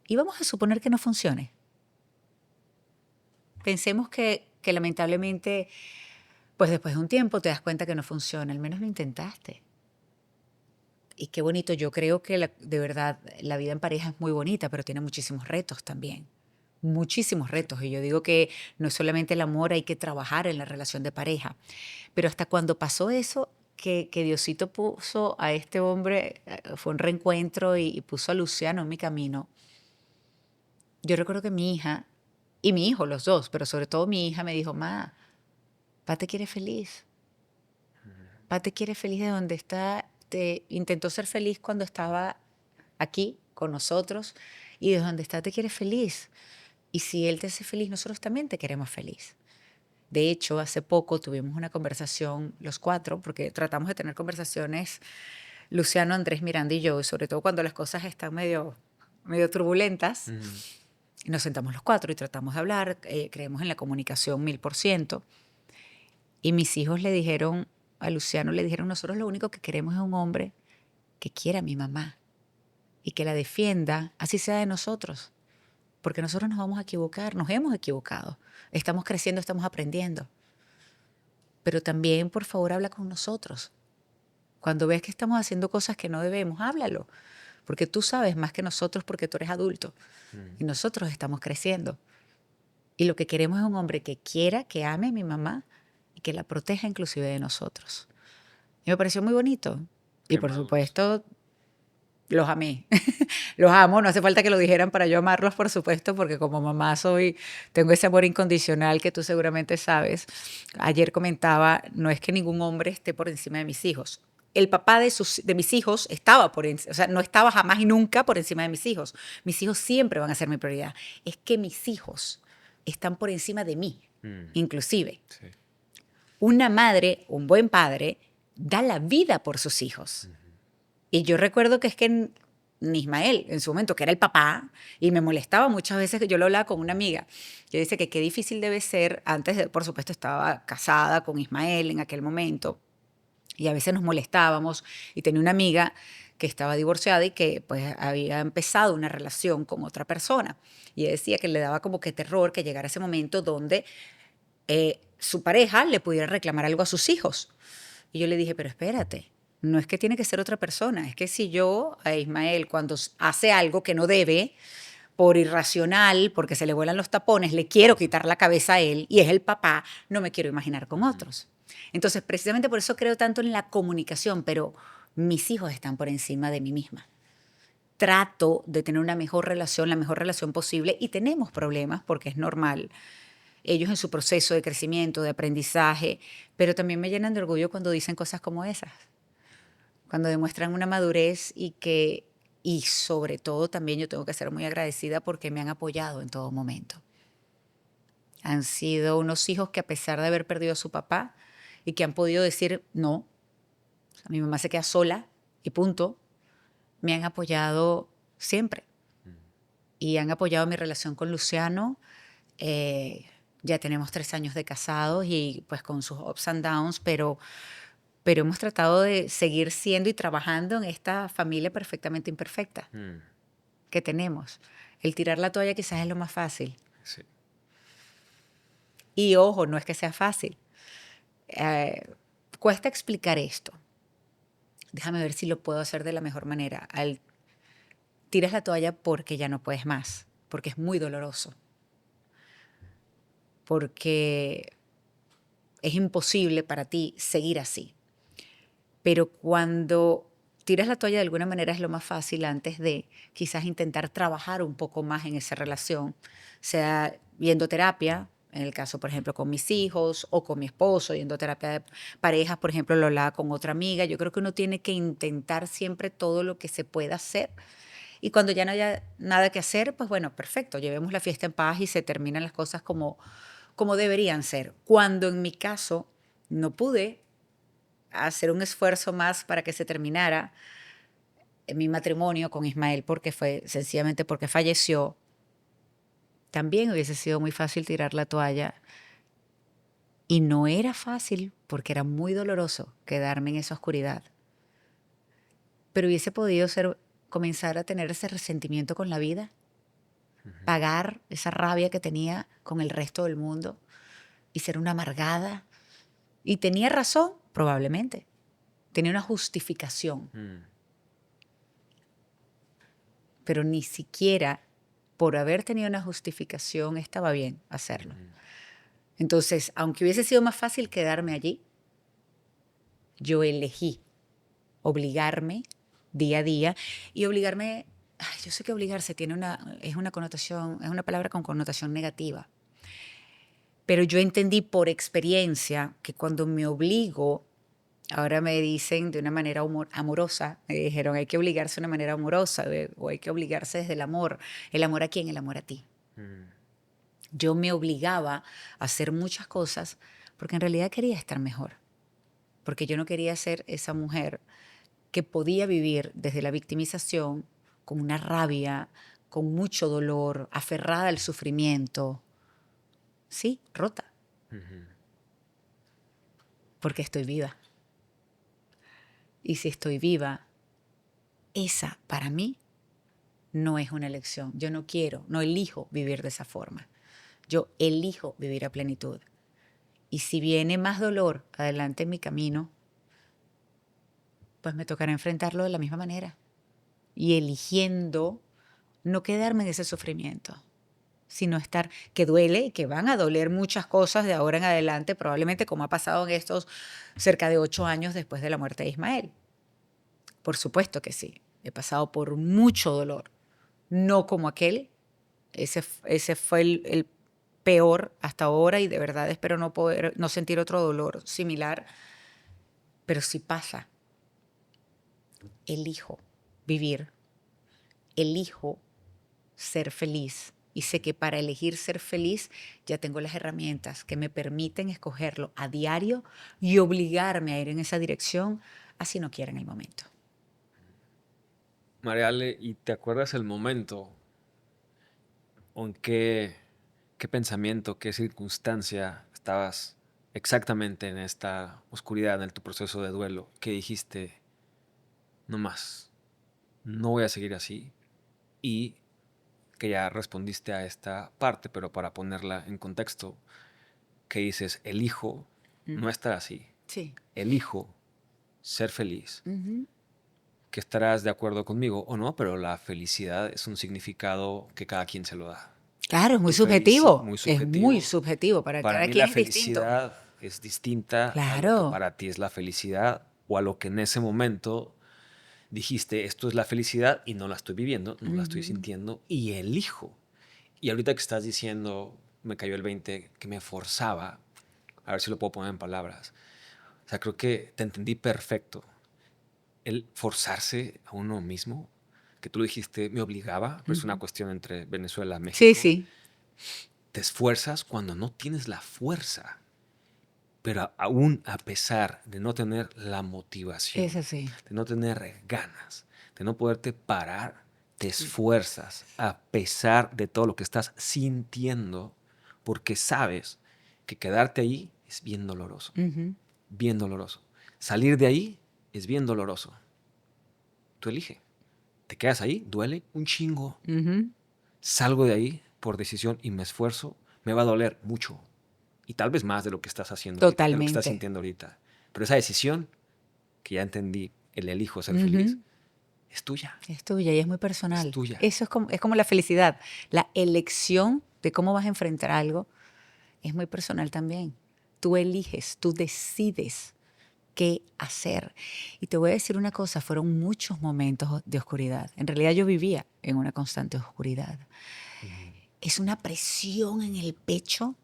Y vamos a suponer que no funcione. Pensemos que lamentablemente, pues después de un tiempo te das cuenta que no funciona. Al menos lo intentaste. Y qué bonito. Yo creo que de verdad la vida en pareja es muy bonita, pero tiene muchísimos retos también. Muchísimos retos. Y yo digo que no es solamente el amor, hay que trabajar en la relación de pareja. Pero hasta cuando pasó eso, que Diosito puso a este hombre, fue un reencuentro y puso a Luciano en mi camino. Yo recuerdo que mi hija, y mi hijo, los dos, pero sobre todo mi hija me dijo, ma, pa te quiere feliz. Pa te quiere feliz de donde está. Intentó ser feliz cuando estaba aquí con nosotros y de donde está te quiere feliz. Y si él te hace feliz, nosotros también te queremos feliz. De hecho, hace poco tuvimos una conversación los cuatro, porque tratamos de tener conversaciones, Luciano, Andrés, Miranda y yo, sobre todo cuando las cosas están medio turbulentas. Y nos sentamos los cuatro y tratamos de hablar, creemos en la comunicación 1000%. Y mis hijos le dijeron, a Luciano le dijeron, nosotros lo único que queremos es un hombre que quiera a mi mamá y que la defienda, así sea de nosotros. Porque nosotros nos vamos a equivocar, nos hemos equivocado. Estamos creciendo, estamos aprendiendo. Pero también, por favor, habla con nosotros. Cuando ves que estamos haciendo cosas que no debemos, háblalo. Porque tú sabes más que nosotros porque tú eres adulto. Y nosotros estamos creciendo. Y lo que queremos es un hombre que quiera, que ame a mi mamá y que la proteja inclusive de nosotros. Y me pareció muy bonito. Y por supuesto, los amé. Los amo, no hace falta que lo dijeran para yo amarlos, por supuesto, porque como mamá tengo ese amor incondicional que tú seguramente sabes. Ayer comentaba, no es que ningún hombre esté por encima de mis hijos. El papá de mis hijos estaba o sea, no estaba jamás y nunca por encima de mis hijos. Mis hijos siempre van a ser mi prioridad. Es que mis hijos están por encima de mí, inclusive. Sí. Una madre, un buen padre, da la vida por sus hijos. Y yo recuerdo que es que Ismael, en su momento, que era el papá, y me molestaba muchas veces que yo lo hablaba con una amiga. Yo decía que qué difícil debe ser, por supuesto, estaba casada con Ismael en aquel momento, y a veces nos molestábamos, y tenía una amiga que estaba divorciada y que pues había empezado una relación con otra persona. Y ella decía que le daba como que terror que llegara ese momento donde su pareja le pudiera reclamar algo a sus hijos. Y yo le dije, pero espérate, no es que tiene que ser otra persona, es que si yo a Ismael cuando hace algo que no debe, por irracional, porque se le vuelan los tapones, le quiero quitar la cabeza a él y es el papá, no me quiero imaginar con otros. Entonces, precisamente por eso creo tanto en la comunicación, pero mis hijos están por encima de mí misma. Trato de tener una mejor relación, la mejor relación posible, y tenemos problemas porque es normal. Ellos en su proceso de crecimiento, de aprendizaje, pero también me llenan de orgullo cuando dicen cosas como esas. cuando demuestran una madurez y sobre todo también yo tengo que ser muy agradecida porque me han apoyado en todo momento. Han sido unos hijos que a pesar de haber perdido a su papá y que han podido decir no, mi mamá se queda sola y punto, me han apoyado siempre. Y han apoyado mi relación con Luciano. Ya tenemos 3 años de casados y pues con sus ups and downs, pero hemos tratado de seguir siendo y trabajando en esta familia perfectamente imperfecta que tenemos. El tirar la toalla quizás es lo más fácil. Sí. Y ojo, no es que sea fácil. Cuesta explicar esto. Déjame ver si lo puedo hacer de la mejor manera. Tiras la toalla porque ya no puedes más, porque es muy doloroso. Porque es imposible para ti seguir así. Pero cuando tiras la toalla de alguna manera es lo más fácil antes de quizás intentar trabajar un poco más en esa relación, sea yendo a terapia, en el caso, por ejemplo, con mis hijos o con mi esposo, yendo a terapia de parejas, por ejemplo, lo hablaba con otra amiga. Yo creo que uno tiene que intentar siempre todo lo que se pueda hacer. Y cuando ya no haya nada que hacer, pues bueno, perfecto, llevemos la fiesta en paz y se terminan las cosas como deberían ser. Cuando en mi caso no pude hacer un esfuerzo más para que se terminara mi matrimonio con Ismael sencillamente porque falleció, también hubiese sido muy fácil tirar la toalla. Y no era fácil porque era muy doloroso quedarme en esa oscuridad. Pero hubiese podido comenzar a tener ese resentimiento con la vida, pagar esa rabia que tenía con el resto del mundo y ser una amargada. Y tenía razón, probablemente. Tenía una justificación. Pero ni siquiera por haber tenido una justificación estaba bien hacerlo. Entonces, aunque hubiese sido más fácil quedarme allí, yo elegí obligarme día a día y obligarme. Yo sé que obligarse es una connotación, es una palabra con connotación negativa. Pero yo entendí por experiencia que cuando me obligo, ahora me dicen de una manera amorosa, me dijeron hay que obligarse de una manera amorosa o hay que obligarse desde el amor. ¿El amor a quién? El amor a ti. Yo me obligaba a hacer muchas cosas porque en realidad quería estar mejor. Porque yo no quería ser esa mujer que podía vivir desde la victimización con una rabia, con mucho dolor, aferrada al sufrimiento. Sí, rota. Porque estoy viva. Y si estoy viva, esa para mí no es una elección. Yo no elijo vivir de esa forma. Yo elijo vivir a plenitud. Y si viene más dolor adelante en mi camino, pues me tocará enfrentarlo de la misma manera. Y eligiendo no quedarme en ese sufrimiento, sino estar, que duele y que van a doler muchas cosas de ahora en adelante, probablemente como ha pasado en estos cerca de 8 años después de la muerte de Ismael. Por supuesto que sí, he pasado por mucho dolor, no como aquel, ese fue el peor hasta ahora y de verdad espero no sentir otro dolor similar, pero sí pasa. Elijo vivir, elijo ser feliz y sé que para elegir ser feliz ya tengo las herramientas que me permiten escogerlo a diario y obligarme a ir en esa dirección así no quiera en el momento. Mariale, ¿y te acuerdas el momento o en qué pensamiento, qué circunstancia estabas exactamente en esta oscuridad, en tu proceso de duelo, que dijiste, no más, no voy a seguir así? Y que ya respondiste a esta parte, pero para ponerla en contexto, que dices, elijo no estar así. Sí. Elijo ser feliz. Que estarás de acuerdo conmigo o no, pero la felicidad es un significado que cada quien se lo da. Claro, es muy subjetivo. Muy subjetivo. Es muy subjetivo. Para cada mí quien la es distinto. felicidad es distinta a lo Claro. que para ti es la felicidad o a lo que en ese momento dijiste, esto es la felicidad y no la estoy viviendo, no la estoy sintiendo y elijo. Y ahorita que estás diciendo, me cayó el 20, que me forzaba, a ver si lo puedo poner en palabras. O sea, creo que te entendí perfecto. el forzarse a uno mismo, que tú lo dijiste, me obligaba, pero es una cuestión entre Venezuela y México. Sí, sí. Te esfuerzas cuando no tienes la fuerza, pero aún a pesar de no tener la motivación, Es así. de no tener ganas, de no poderte parar, te esfuerzas a pesar de todo lo que estás sintiendo, porque sabes que quedarte ahí es bien doloroso, bien doloroso. Salir de ahí es bien doloroso. Tú elige. Te quedas ahí, duele un chingo. Salgo de ahí por decisión y me esfuerzo, me va a doler mucho. Y tal vez más de lo que estás haciendo ahorita, de lo que estás Totalmente. sintiendo ahorita. Pero esa decisión, que ya entendí, el elijo ser feliz, es tuya. Es tuya y es muy personal. Es tuya. Eso es como la felicidad. La elección de cómo vas a enfrentar algo es muy personal también. Tú eliges, tú decides qué hacer. Y te voy a decir una cosa, fueron muchos momentos de oscuridad. En realidad yo vivía en una constante oscuridad. Es una presión en el pecho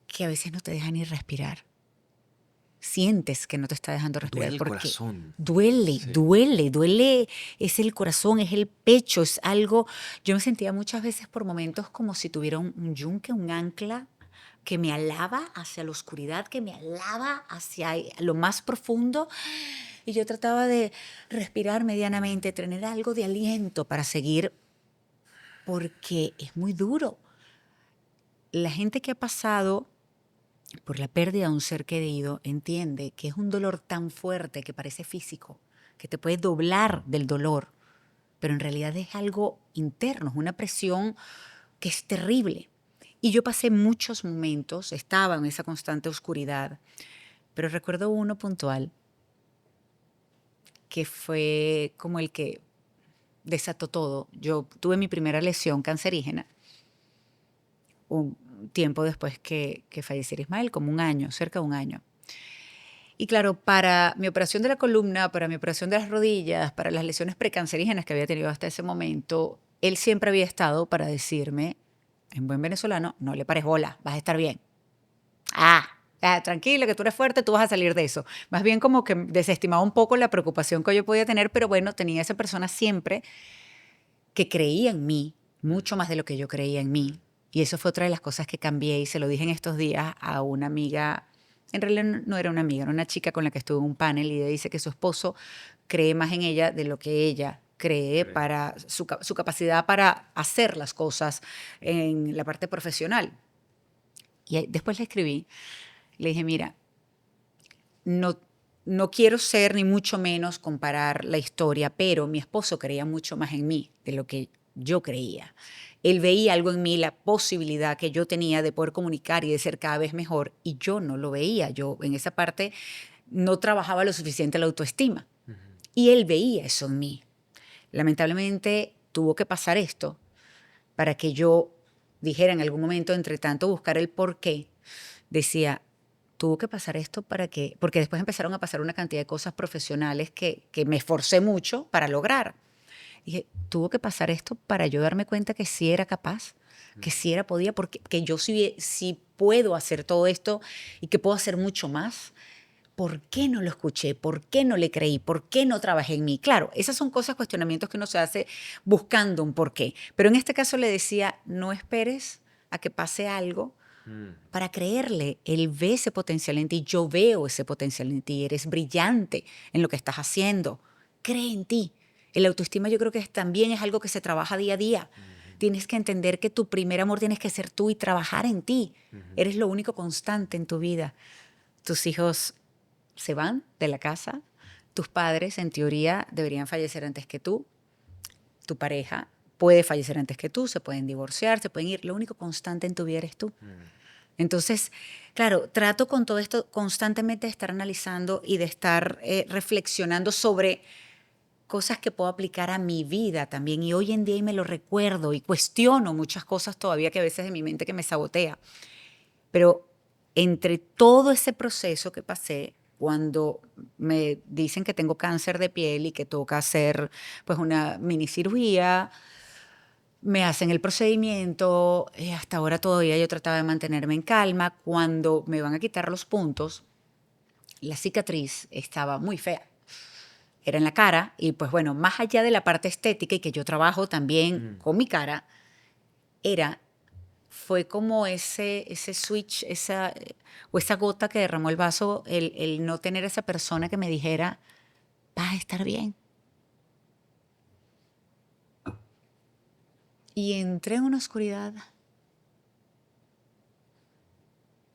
que a veces no te deja ni respirar. Sientes que no te está dejando respirar. Duele el porque corazón. Duele, Sí. duele. Es el corazón, es el pecho, es algo... Yo me sentía muchas veces por momentos como si tuviera un yunque, un ancla que me alaba hacia la oscuridad, que me alaba hacia lo más profundo. Y yo trataba de respirar medianamente, tener algo de aliento para seguir, porque es muy duro. La gente que ha pasado por la pérdida de un ser querido entiende que es un dolor tan fuerte que parece físico, que te puede doblar del dolor, pero en realidad es algo interno, es una presión que es terrible. Y yo pasé muchos momentos, estaba en esa constante oscuridad, pero recuerdo uno puntual que fue como el que desató todo. Yo tuve mi primera lesión cancerígena un tiempo después que falleciera Ismael, como un año, cerca de un año. Y claro, para mi operación de la columna, para mi operación de las rodillas, para las lesiones precancerígenas que había tenido hasta ese momento, él siempre había estado para decirme, en buen venezolano, no le pares bola, vas a estar bien. Tranquila, que tú eres fuerte, tú vas a salir de eso. Más bien como que desestimaba un poco la preocupación que yo podía tener, pero bueno, tenía esa persona siempre que creía en mí, mucho más de lo que yo creía en mí. Y eso fue otra de las cosas que cambié y se lo dije en estos días a una amiga. En realidad no era una amiga, era una chica con la que estuve en un panel y ella dice que su esposo cree más en ella de lo que ella cree para su capacidad para hacer las cosas en la parte profesional. Y después le escribí, le dije, mira, no quiero ser ni mucho menos comparar la historia, pero mi esposo creía mucho más en mí de lo que yo creía. Él veía algo en mí, la posibilidad que yo tenía de poder comunicar y de ser cada vez mejor, y yo no lo veía. Yo en esa parte no trabajaba lo suficiente la autoestima. Y él veía eso en mí. Lamentablemente tuvo que pasar esto para que yo dijera en algún momento, entre tanto buscar el por qué, decía, tuvo que pasar esto porque después empezaron a pasar una cantidad de cosas profesionales que me esforcé mucho para lograr. Dije, tuvo que pasar esto para yo darme cuenta que sí era capaz, que sí podía, porque que yo sí puedo hacer todo esto y que puedo hacer mucho más. ¿Por qué no lo escuché? ¿Por qué no le creí? ¿Por qué no trabajé en mí? Claro, esas son cosas, cuestionamientos que uno se hace buscando un porqué. Pero en este caso le decía, no esperes a que pase algo para creerle. Él ve ese potencial en ti, yo veo ese potencial en ti, eres brillante en lo que estás haciendo. Cree en ti. El autoestima yo creo que también es algo que se trabaja día a día. Tienes que entender que tu primer amor tienes que ser tú y trabajar en ti. Eres lo único constante en tu vida. Tus hijos se van de la casa, tus padres en teoría deberían fallecer antes que tú, tu pareja puede fallecer antes que tú, se pueden divorciar, se pueden ir, lo único constante en tu vida eres tú. Entonces, claro, trato con todo esto constantemente de estar analizando y de estar reflexionando sobre cosas que puedo aplicar a mi vida también, y hoy en día me lo recuerdo y cuestiono muchas cosas todavía que a veces de mi mente que me sabotea, pero entre todo ese proceso que pasé, cuando me dicen que tengo cáncer de piel y que toca hacer pues una mini cirugía, me hacen el procedimiento, hasta ahora todavía yo trataba de mantenerme en calma. Cuando me van a quitar los puntos, la cicatriz estaba muy fea. era en la cara, y pues bueno, más allá de la parte estética y que yo trabajo también con mi cara, fue como ese switch, esa gota que derramó el vaso, el no tener esa persona que me dijera, vas a estar bien. Y entré en una oscuridad.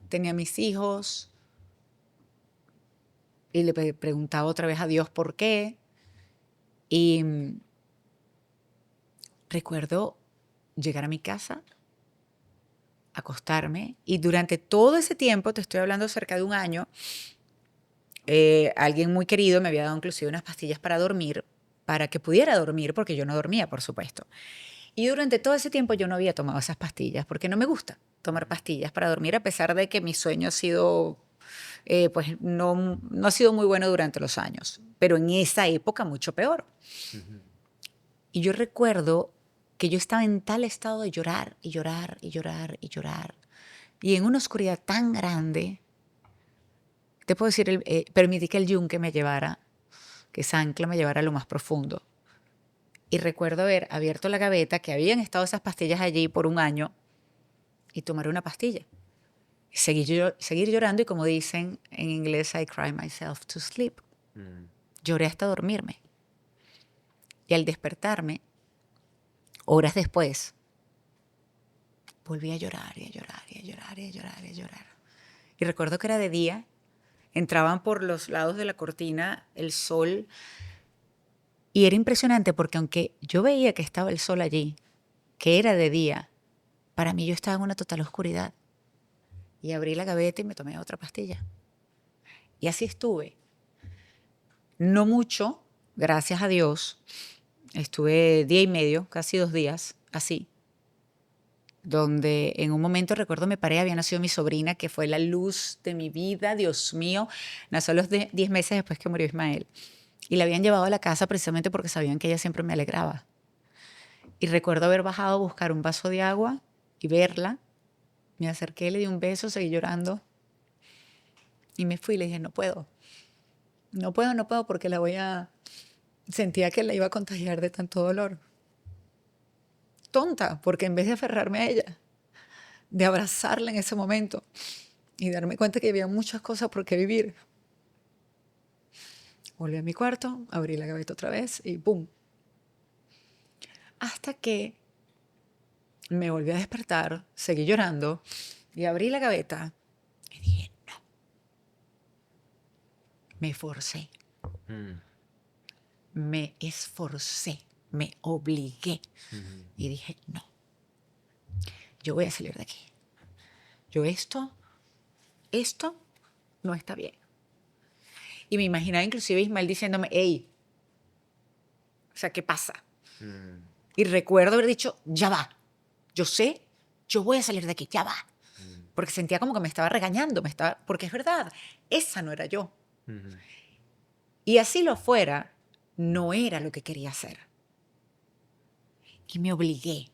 Tenía mis hijos y le preguntaba otra vez a Dios por qué. Y recuerdo llegar a mi casa, acostarme, y durante todo ese tiempo, te estoy hablando cerca de un año, alguien muy querido me había dado inclusive unas pastillas para dormir, para que pudiera dormir, porque yo no dormía, por supuesto. Y durante todo ese tiempo yo no había tomado esas pastillas, porque no me gusta tomar pastillas para dormir, a pesar de que mi sueño ha sido, pues no ha sido muy bueno durante los años, pero en esa época mucho peor. Y yo recuerdo que yo estaba en tal estado de llorar y llorar y llorar y llorar, y en una oscuridad tan grande, te puedo decir, permití que el yunque me llevara, que esa ancla me llevara a lo más profundo. Y recuerdo haber abierto la gaveta, que habían estado esas pastillas allí por un año, y tomar una pastilla. Y seguir llorando, y como dicen en inglés, I cry myself to sleep. Lloré hasta dormirme. Y al despertarme, horas después, volví a llorar y a llorar y a llorar y a llorar y a llorar. Y recuerdo que era de día, entraban por los lados de la cortina el sol, y era impresionante porque aunque yo veía que estaba el sol allí, que era de día, para mí yo estaba en una total oscuridad. Y abrí la gaveta y me tomé otra pastilla. Y así estuve. No mucho, gracias a Dios. Estuve día y medio, casi 2 días, así. Donde en un momento, recuerdo, me paré, había nacido mi sobrina, que fue la luz de mi vida, Dios mío. Nació a los 10 meses después que murió Ismael. Y la habían llevado a la casa precisamente porque sabían que ella siempre me alegraba. Y recuerdo haber bajado a buscar un vaso de agua y verla. Me acerqué, le di un beso, seguí llorando. Y me fui y le dije, no puedo. No puedo porque sentía que la iba a contagiar de tanto dolor. Tonta, porque en vez de aferrarme a ella, de abrazarla en ese momento y darme cuenta que había muchas cosas por qué vivir, volví a mi cuarto, abrí la gaveta otra vez y ¡pum! Hasta que me volví a despertar, seguí llorando y abrí la gaveta y dije, no. Me forcé. Me esforcé, me obligué. Y dije, no, yo voy a salir de aquí. Esto no está bien. Y me imaginaba inclusive Ismael diciéndome, hey, o sea, ¿qué pasa? Y recuerdo haber dicho, ya va, yo sé, yo voy a salir de aquí, ya va. Porque sentía como que me estaba regañando, porque es verdad, esa no era yo. Y así lo fuera, no era lo que quería hacer. Y me obligué.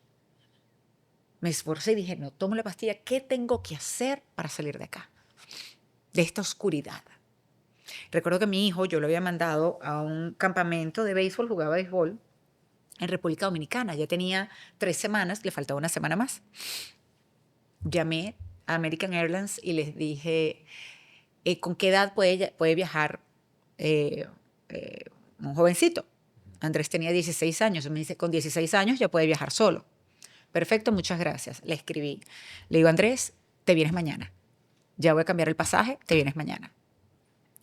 Me esforcé y dije, no, tomo la pastilla, ¿qué tengo que hacer para salir de acá? De esta oscuridad. Recuerdo que mi hijo, yo lo había mandado a un campamento de béisbol, jugaba béisbol en República Dominicana. Ya tenía 3 semanas, le faltaba una semana más. Llamé a American Airlines y les dije, ¿con qué edad puede viajar un jovencito? Andrés tenía 16 años. Me dice, con 16 años ya puede viajar solo. Perfecto, muchas gracias. Le escribí. Le digo, Andrés, te vienes mañana. Ya voy a cambiar el pasaje, te vienes mañana.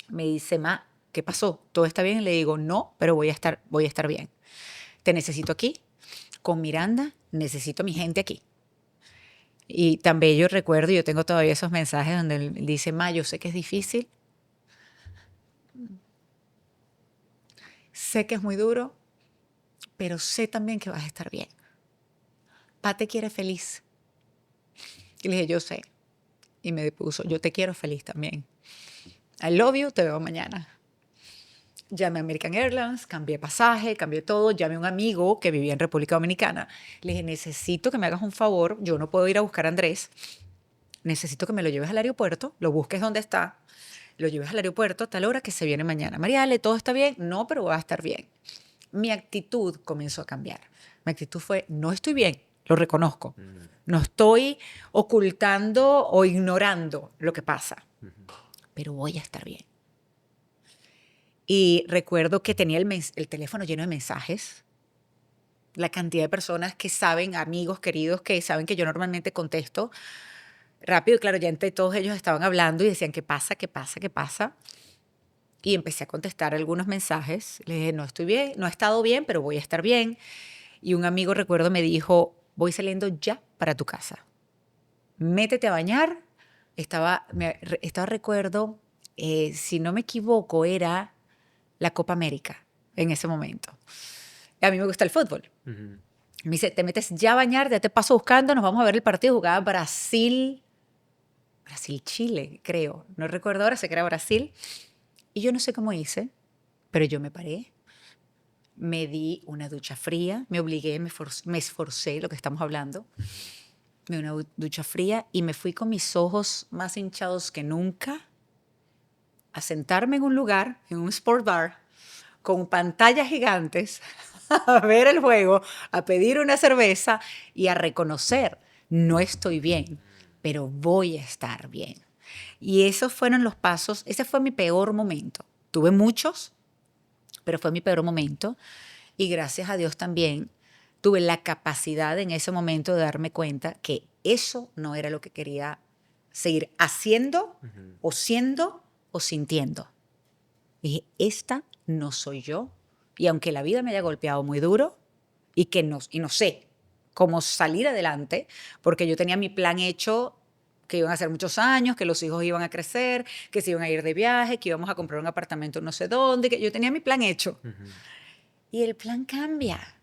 Me dice, ma, ¿qué pasó? ¿Todo está bien? Le digo, no, pero voy a estar bien. Te necesito aquí. Con Miranda, necesito a mi gente aquí. Y tan bello recuerdo, yo tengo todavía esos mensajes donde él dice, ma, yo sé que es difícil. Sé que es muy duro, pero sé también que vas a estar bien. Pa te quiere feliz. Y le dije, yo sé. Y me puso, yo te quiero feliz también. I love you, te veo mañana. Llamé a American Airlines, cambié pasaje, cambié todo. Llamé a un amigo que vivía en República Dominicana. Le dije, necesito que me hagas un favor. Yo no puedo ir a buscar a Andrés. Necesito que me lo lleves al aeropuerto, lo busques donde está. lo lleves al aeropuerto a tal hora que se viene mañana. Mariale, ¿todo está bien? No, pero va a estar bien. Mi actitud comenzó a cambiar. Mi actitud fue, no estoy bien, lo reconozco. No estoy ocultando o ignorando lo que pasa, pero voy a estar bien. Y recuerdo que tenía el teléfono lleno de mensajes. La cantidad de personas que saben, amigos queridos, que saben que yo normalmente contesto rápido. Y claro, ya entre todos ellos estaban hablando y decían, ¿qué pasa? ¿Qué pasa? ¿Qué pasa? Y empecé a contestar algunos mensajes. Le dije, no estoy bien, no he estado bien, pero voy a estar bien. Y un amigo, recuerdo, me dijo, voy saliendo ya para tu casa. Métete a bañar. Recuerdo, si no me equivoco, era la Copa América en ese momento. A mí me gusta el fútbol. Me dice, te metes ya a bañar, ya te paso buscando, nos vamos a ver el partido. Jugaba Brasil-Chile, creo. No recuerdo ahora, sé que era Brasil. Y yo no sé cómo hice, pero yo me paré, me di una ducha fría, me obligué, me esforcé, lo que estamos hablando, me di una ducha fría y me fui con mis ojos más hinchados que nunca a sentarme en un lugar, en un sport bar, con pantallas gigantes, a ver el juego, a pedir una cerveza y a reconocer, no estoy bien, pero voy a estar bien. Y esos fueron los pasos, ese fue mi peor momento. Tuve muchos, pero fue mi peor momento. Y gracias a Dios también tuve la capacidad en ese momento de darme cuenta que eso no era lo que quería seguir haciendo o siendo o sintiendo. Dije, esta no soy yo. Y aunque la vida me haya golpeado muy duro y no sé cómo salir adelante, porque yo tenía mi plan hecho, que iban a ser muchos años, que los hijos iban a crecer, que se iban a ir de viaje, que íbamos a comprar un apartamento no sé dónde, que yo tenía mi plan hecho. Y el plan cambia.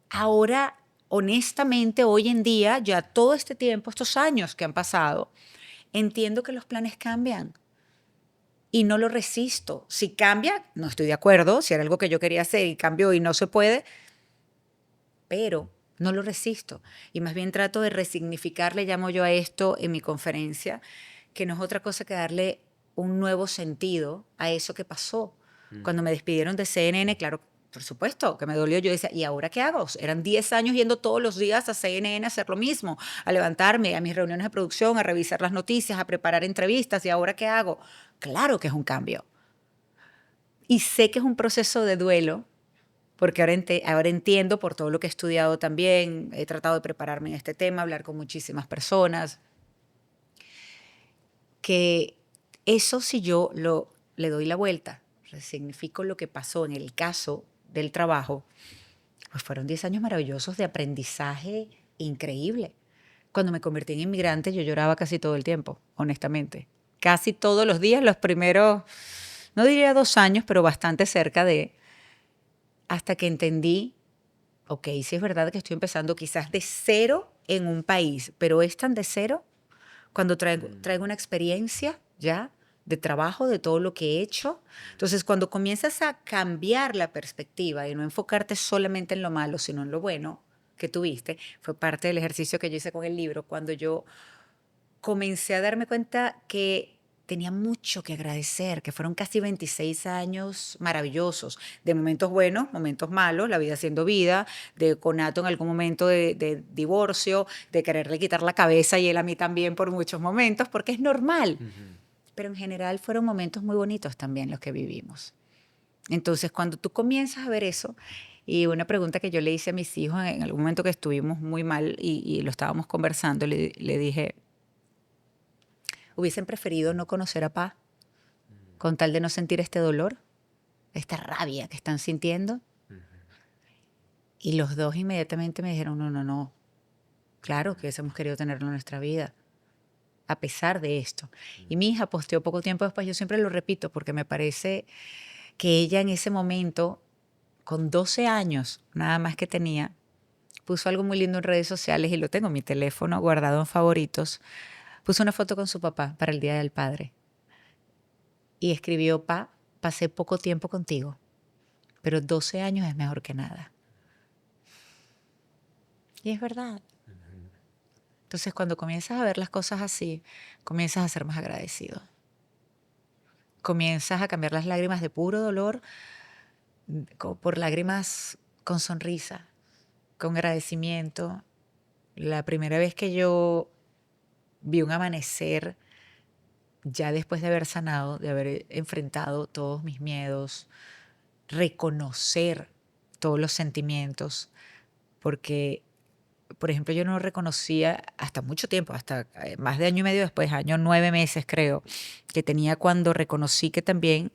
Ahora, honestamente, hoy en día, ya todo este tiempo, estos años que han pasado, entiendo que los planes cambian. Y no lo resisto. Si cambia, no estoy de acuerdo. Si era algo que yo quería hacer y cambió y no se puede, pero no lo resisto. Y más bien trato de resignificar, le llamo yo a esto en mi conferencia, que no es otra cosa que darle un nuevo sentido a eso que pasó. Cuando me despidieron de CNN, claro, por supuesto, que me dolió. Yo decía, ¿y ahora qué hago? Eran 10 años yendo todos los días a CNN a hacer lo mismo, a levantarme, a mis reuniones de producción, a revisar las noticias, a preparar entrevistas. ¿Y ahora qué hago? Claro que es un cambio. Y sé que es un proceso de duelo, porque ahora entiendo por todo lo que he estudiado también, he tratado de prepararme en este tema, hablar con muchísimas personas, que eso si yo le doy la vuelta, resignifico lo que pasó en el caso del trabajo, pues fueron 10 años maravillosos de aprendizaje increíble. Cuando me convertí en inmigrante yo lloraba casi todo el tiempo, honestamente. Casi todos los días, los primeros, no diría 2 años, pero bastante cerca de... Hasta que entendí, ok, sí es verdad que estoy empezando quizás de cero en un país, pero es tan de cero cuando traigo una experiencia ya de trabajo, de todo lo que he hecho. Entonces, cuando comienzas a cambiar la perspectiva y no enfocarte solamente en lo malo, sino en lo bueno que tuviste, fue parte del ejercicio que yo hice con el libro, cuando yo comencé a darme cuenta que tenía mucho que agradecer, que fueron casi 26 años maravillosos, de momentos buenos, momentos malos, la vida siendo vida, de conato en algún momento de divorcio, de quererle quitar la cabeza y él a mí también por muchos momentos, porque es normal. Pero en general fueron momentos muy bonitos también los que vivimos. Entonces, cuando tú comienzas a ver eso, y una pregunta que yo le hice a mis hijos en algún momento que estuvimos muy mal y lo estábamos conversando, le dije, ¿hubiesen preferido no conocer a Pa con tal de no sentir este dolor, esta rabia que están sintiendo? Y los dos inmediatamente me dijeron, no, claro que hubiésemos querido tenerlo en nuestra vida, a pesar de esto. Y mi hija posteó poco tiempo después, yo siempre lo repito porque me parece que ella en ese momento, con 12 años nada más que tenía, puso algo muy lindo en redes sociales y lo tengo en mi teléfono guardado en favoritos. Puso una foto con su papá para el Día del Padre y escribió, Pa, pasé poco tiempo contigo, pero 12 años es mejor que nada. Y es verdad. Entonces, cuando comienzas a ver las cosas así, comienzas a ser más agradecido. comienzas a cambiar las lágrimas de puro dolor por lágrimas con sonrisa, con agradecimiento. La primera vez que yo vi un amanecer, ya después de haber sanado, de haber enfrentado todos mis miedos, reconocer todos los sentimientos, porque, por ejemplo, yo no reconocía hasta mucho tiempo, hasta más de año y medio después, año 9 meses creo, que tenía cuando reconocí que también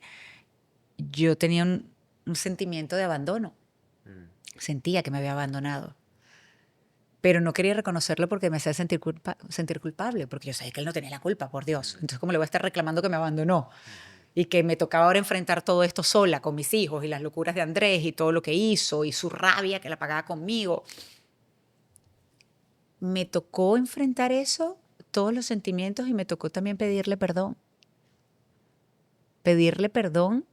yo tenía un sentimiento de abandono. Sentía que me había abandonado. Pero no quería reconocerlo porque me hacía sentir culpable, porque yo sabía que él no tenía la culpa, por Dios. Entonces, ¿cómo le voy a estar reclamando que me abandonó? Y que me tocaba ahora enfrentar todo esto sola, con mis hijos, y las locuras de Andrés, y todo lo que hizo, y su rabia que la pagaba conmigo. Me tocó enfrentar eso, todos los sentimientos, y me tocó también pedirle perdón. Pedirle perdón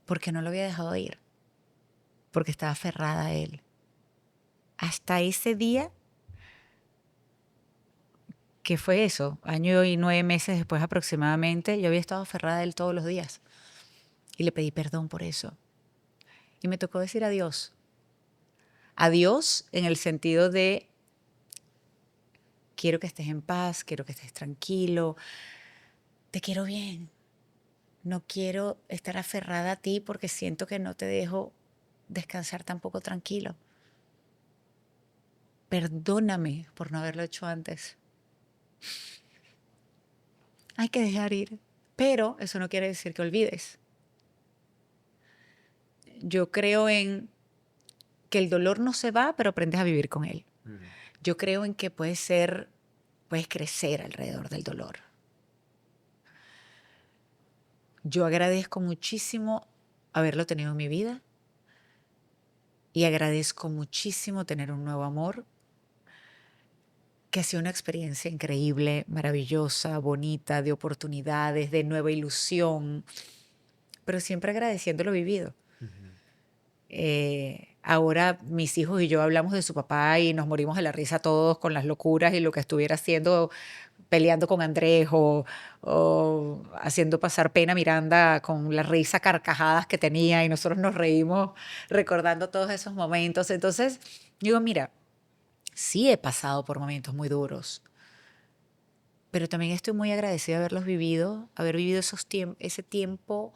porque no lo había dejado ir, porque estaba aferrada a él. Hasta ese día, que fue eso, año y 9 meses después aproximadamente, yo había estado aferrada a él todos los días. Y le pedí perdón por eso. Y me tocó decir adiós. Adiós en el sentido de quiero que estés en paz, quiero que estés tranquilo, te quiero bien. No quiero estar aferrada a ti porque siento que no te dejo descansar tampoco tranquilo. Perdóname por no haberlo hecho antes. Hay que dejar ir, pero eso no quiere decir que olvides. Yo creo en que el dolor no se va, pero aprendes a vivir con él. Yo creo en que puedes crecer alrededor del dolor. Yo agradezco muchísimo haberlo tenido en mi vida y agradezco muchísimo tener un nuevo amor que ha sido una experiencia increíble, maravillosa, bonita, de oportunidades, de nueva ilusión, pero siempre agradeciendo lo vivido. Ahora mis hijos y yo hablamos de su papá y nos morimos de la risa todos con las locuras y lo que estuviera haciendo, peleando con Andrés o haciendo pasar pena a Miranda con la risa, carcajadas que tenía, y nosotros nos reímos recordando todos esos momentos. Entonces digo, mira, sí he pasado por momentos muy duros, pero también estoy muy agradecida de haberlos vivido, haber vivido ese tiempo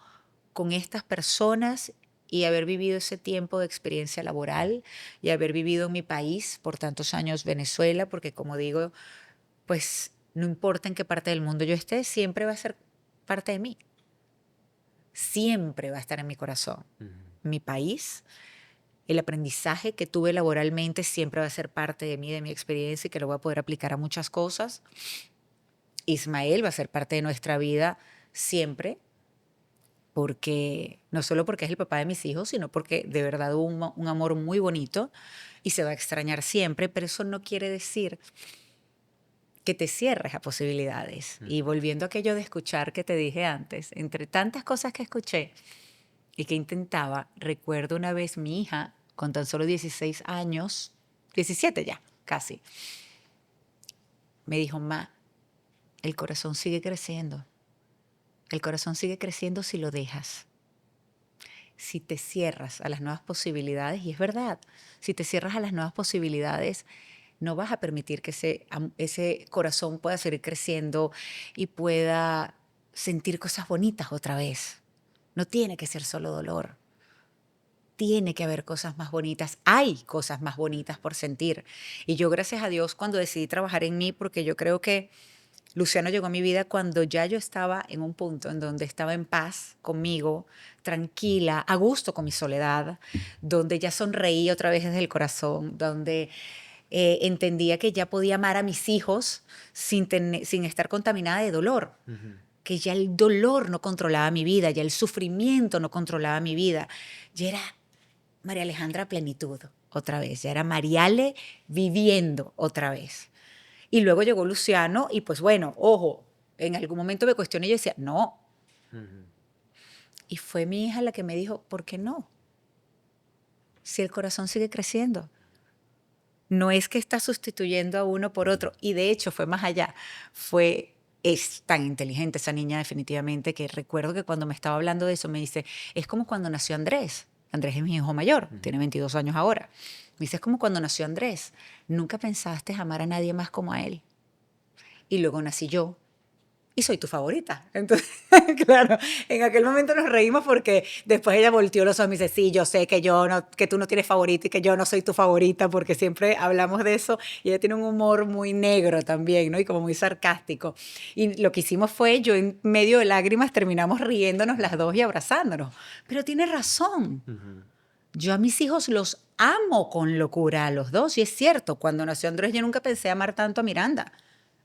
con estas personas y haber vivido ese tiempo de experiencia laboral y haber vivido en mi país por tantos años, Venezuela, porque como digo, pues no importa en qué parte del mundo yo esté, siempre va a ser parte de mí. Siempre va a estar en mi corazón. Mi país, el aprendizaje que tuve laboralmente siempre va a ser parte de mí, de mi experiencia, y que lo voy a poder aplicar a muchas cosas. Ismael va a ser parte de nuestra vida siempre, porque no solo porque es el papá de mis hijos, sino porque de verdad hubo un amor muy bonito y se va a extrañar siempre, pero eso no quiere decir que te cierres a posibilidades. Y volviendo a aquello de escuchar que te dije antes, entre tantas cosas que escuché y que intentaba, recuerdo una vez mi hija con tan solo 16 años, 17 ya, casi, me dijo, Ma, el corazón sigue creciendo. El corazón sigue creciendo si lo dejas. Si te cierras a las nuevas posibilidades, y es verdad, si te cierras a las nuevas posibilidades, no vas a permitir que ese corazón pueda seguir creciendo y pueda sentir cosas bonitas otra vez. No tiene que ser solo dolor. Tiene que haber cosas más bonitas. Hay cosas más bonitas por sentir. Y yo, gracias a Dios, cuando decidí trabajar en mí, porque yo creo que Luciano llegó a mi vida cuando ya yo estaba en un punto en donde estaba en paz conmigo, tranquila, a gusto con mi soledad, donde ya sonreí otra vez desde el corazón, donde entendía que ya podía amar a mis hijos sin estar contaminada de dolor, que ya el dolor no controlaba mi vida, ya el sufrimiento no controlaba mi vida, ya era María Alejandra plenitud otra vez, ya era Mariale viviendo otra vez. Y luego llegó Luciano y pues bueno, ojo, en algún momento me cuestioné y yo decía, no. Y fue mi hija la que me dijo, ¿por qué no? Si el corazón sigue creciendo. No es que está sustituyendo a uno por otro. Y de hecho fue más allá. Fue Es tan inteligente esa niña definitivamente que recuerdo que cuando me estaba hablando de eso me dice, es como cuando nació Andrés. Andrés es mi hijo mayor, tiene 22 años ahora. Me dice, es como cuando nació Andrés. Nunca pensaste amar a nadie más como a él. Y luego nací yo. Y soy tu favorita. Entonces, claro, en aquel momento nos reímos porque después ella volteó los ojos y me dice, sí, yo sé que tú no tienes favorita y que yo no soy tu favorita, porque siempre hablamos de eso. Y ella tiene un humor muy negro también, ¿no? Y como muy sarcástico. Y lo que hicimos fue, yo en medio de lágrimas terminamos riéndonos las dos y abrazándonos. Pero tiene razón. Yo a mis hijos los amo con locura a los dos. Y es cierto, cuando nació Andrés yo nunca pensé amar tanto a Miranda.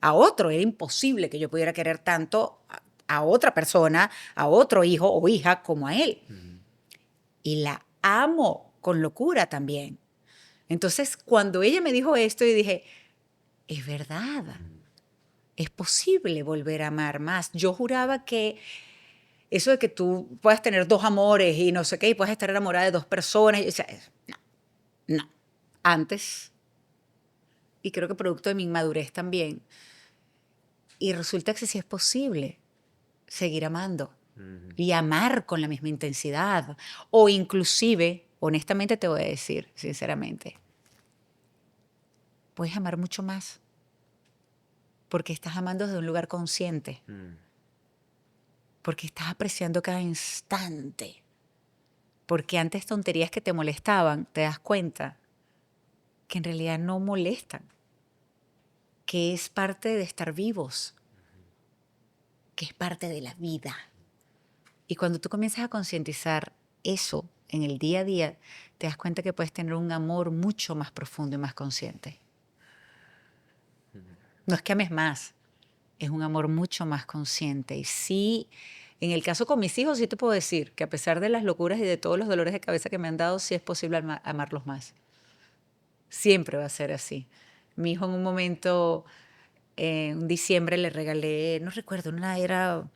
A otro, era imposible que yo pudiera querer tanto a otra persona, a otro hijo o hija como a él. Y la amo con locura también. Entonces, cuando ella me dijo esto, yo dije, es verdad, es posible volver a amar más. Yo juraba que eso de que tú puedas tener dos amores y no sé qué, y puedas estar enamorada de dos personas, o sea, no. Antes, y creo que producto de mi inmadurez también, y resulta que sí es posible seguir amando y amar con la misma intensidad. O inclusive, honestamente te voy a decir, sinceramente, puedes amar mucho más porque estás amando desde un lugar consciente. Porque estás apreciando cada instante. Porque antes tonterías que te molestaban, te das cuenta que en realidad no molestan. Que es parte de estar vivos, que es parte de la vida. Y cuando tú comienzas a concientizar eso en el día a día, te das cuenta que puedes tener un amor mucho más profundo y más consciente. No es que ames más, es un amor mucho más consciente. Y sí, en el caso con mis hijos, sí te puedo decir que a pesar de las locuras y de todos los dolores de cabeza que me han dado, sí es posible amarlos más. Siempre va a ser así. Mi hijo en un momento, en diciembre, le regalé, no recuerdo, era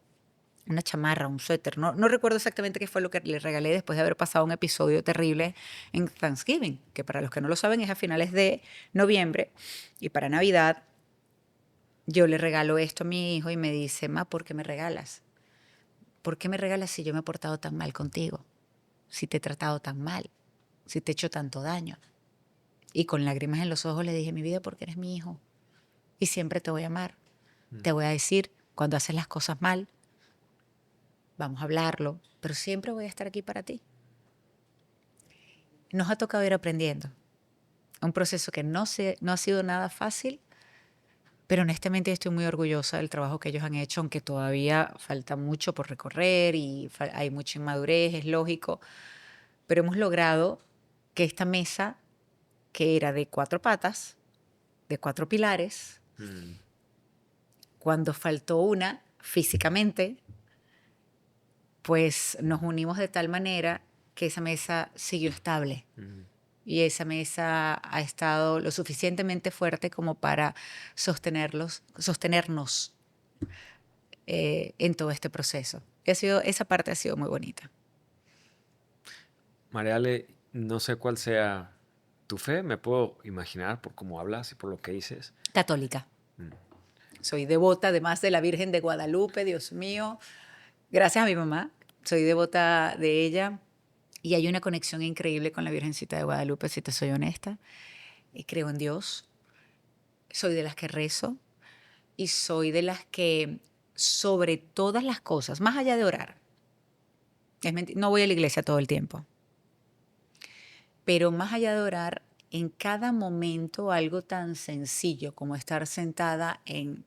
una chamarra, un suéter. No recuerdo exactamente qué fue lo que le regalé después de haber pasado un episodio terrible en Thanksgiving, que para los que no lo saben es a finales de noviembre. Y para Navidad yo le regalo esto a mi hijo y me dice, ma, ¿por qué me regalas? ¿Por qué me regalas si yo me he portado tan mal contigo? Si te he tratado tan mal, si te he hecho tanto daño. Y con lágrimas en los ojos le dije, mi vida, porque eres mi hijo. Y siempre te voy a amar. Te voy a decir cuando haces las cosas mal, vamos a hablarlo, pero siempre voy a estar aquí para ti. Nos ha tocado ir aprendiendo. Un proceso que no ha sido nada fácil, pero honestamente estoy muy orgullosa del trabajo que ellos han hecho, aunque todavía falta mucho por recorrer y hay mucha inmadurez, es lógico, pero hemos logrado que esta mesa, que era de 4 patas, de 4 pilares, cuando faltó una físicamente, pues nos unimos de tal manera que esa mesa siguió estable. Y esa mesa ha estado lo suficientemente fuerte como para sostenernos en todo este proceso. Esa parte ha sido muy bonita. Mariale, no sé cuál sea tu fe, me puedo imaginar por cómo hablas y por lo que dices. Católica. Soy devota, además de la Virgen de Guadalupe, Dios mío. Gracias a mi mamá, soy devota de ella. Y hay una conexión increíble con la Virgencita de Guadalupe, si te soy honesta. Creo en Dios. Soy de las que rezo. Y soy de las que, sobre todas las cosas, más allá de orar, no voy a la iglesia todo el tiempo, pero más allá de orar, en cada momento algo tan sencillo como estar sentada en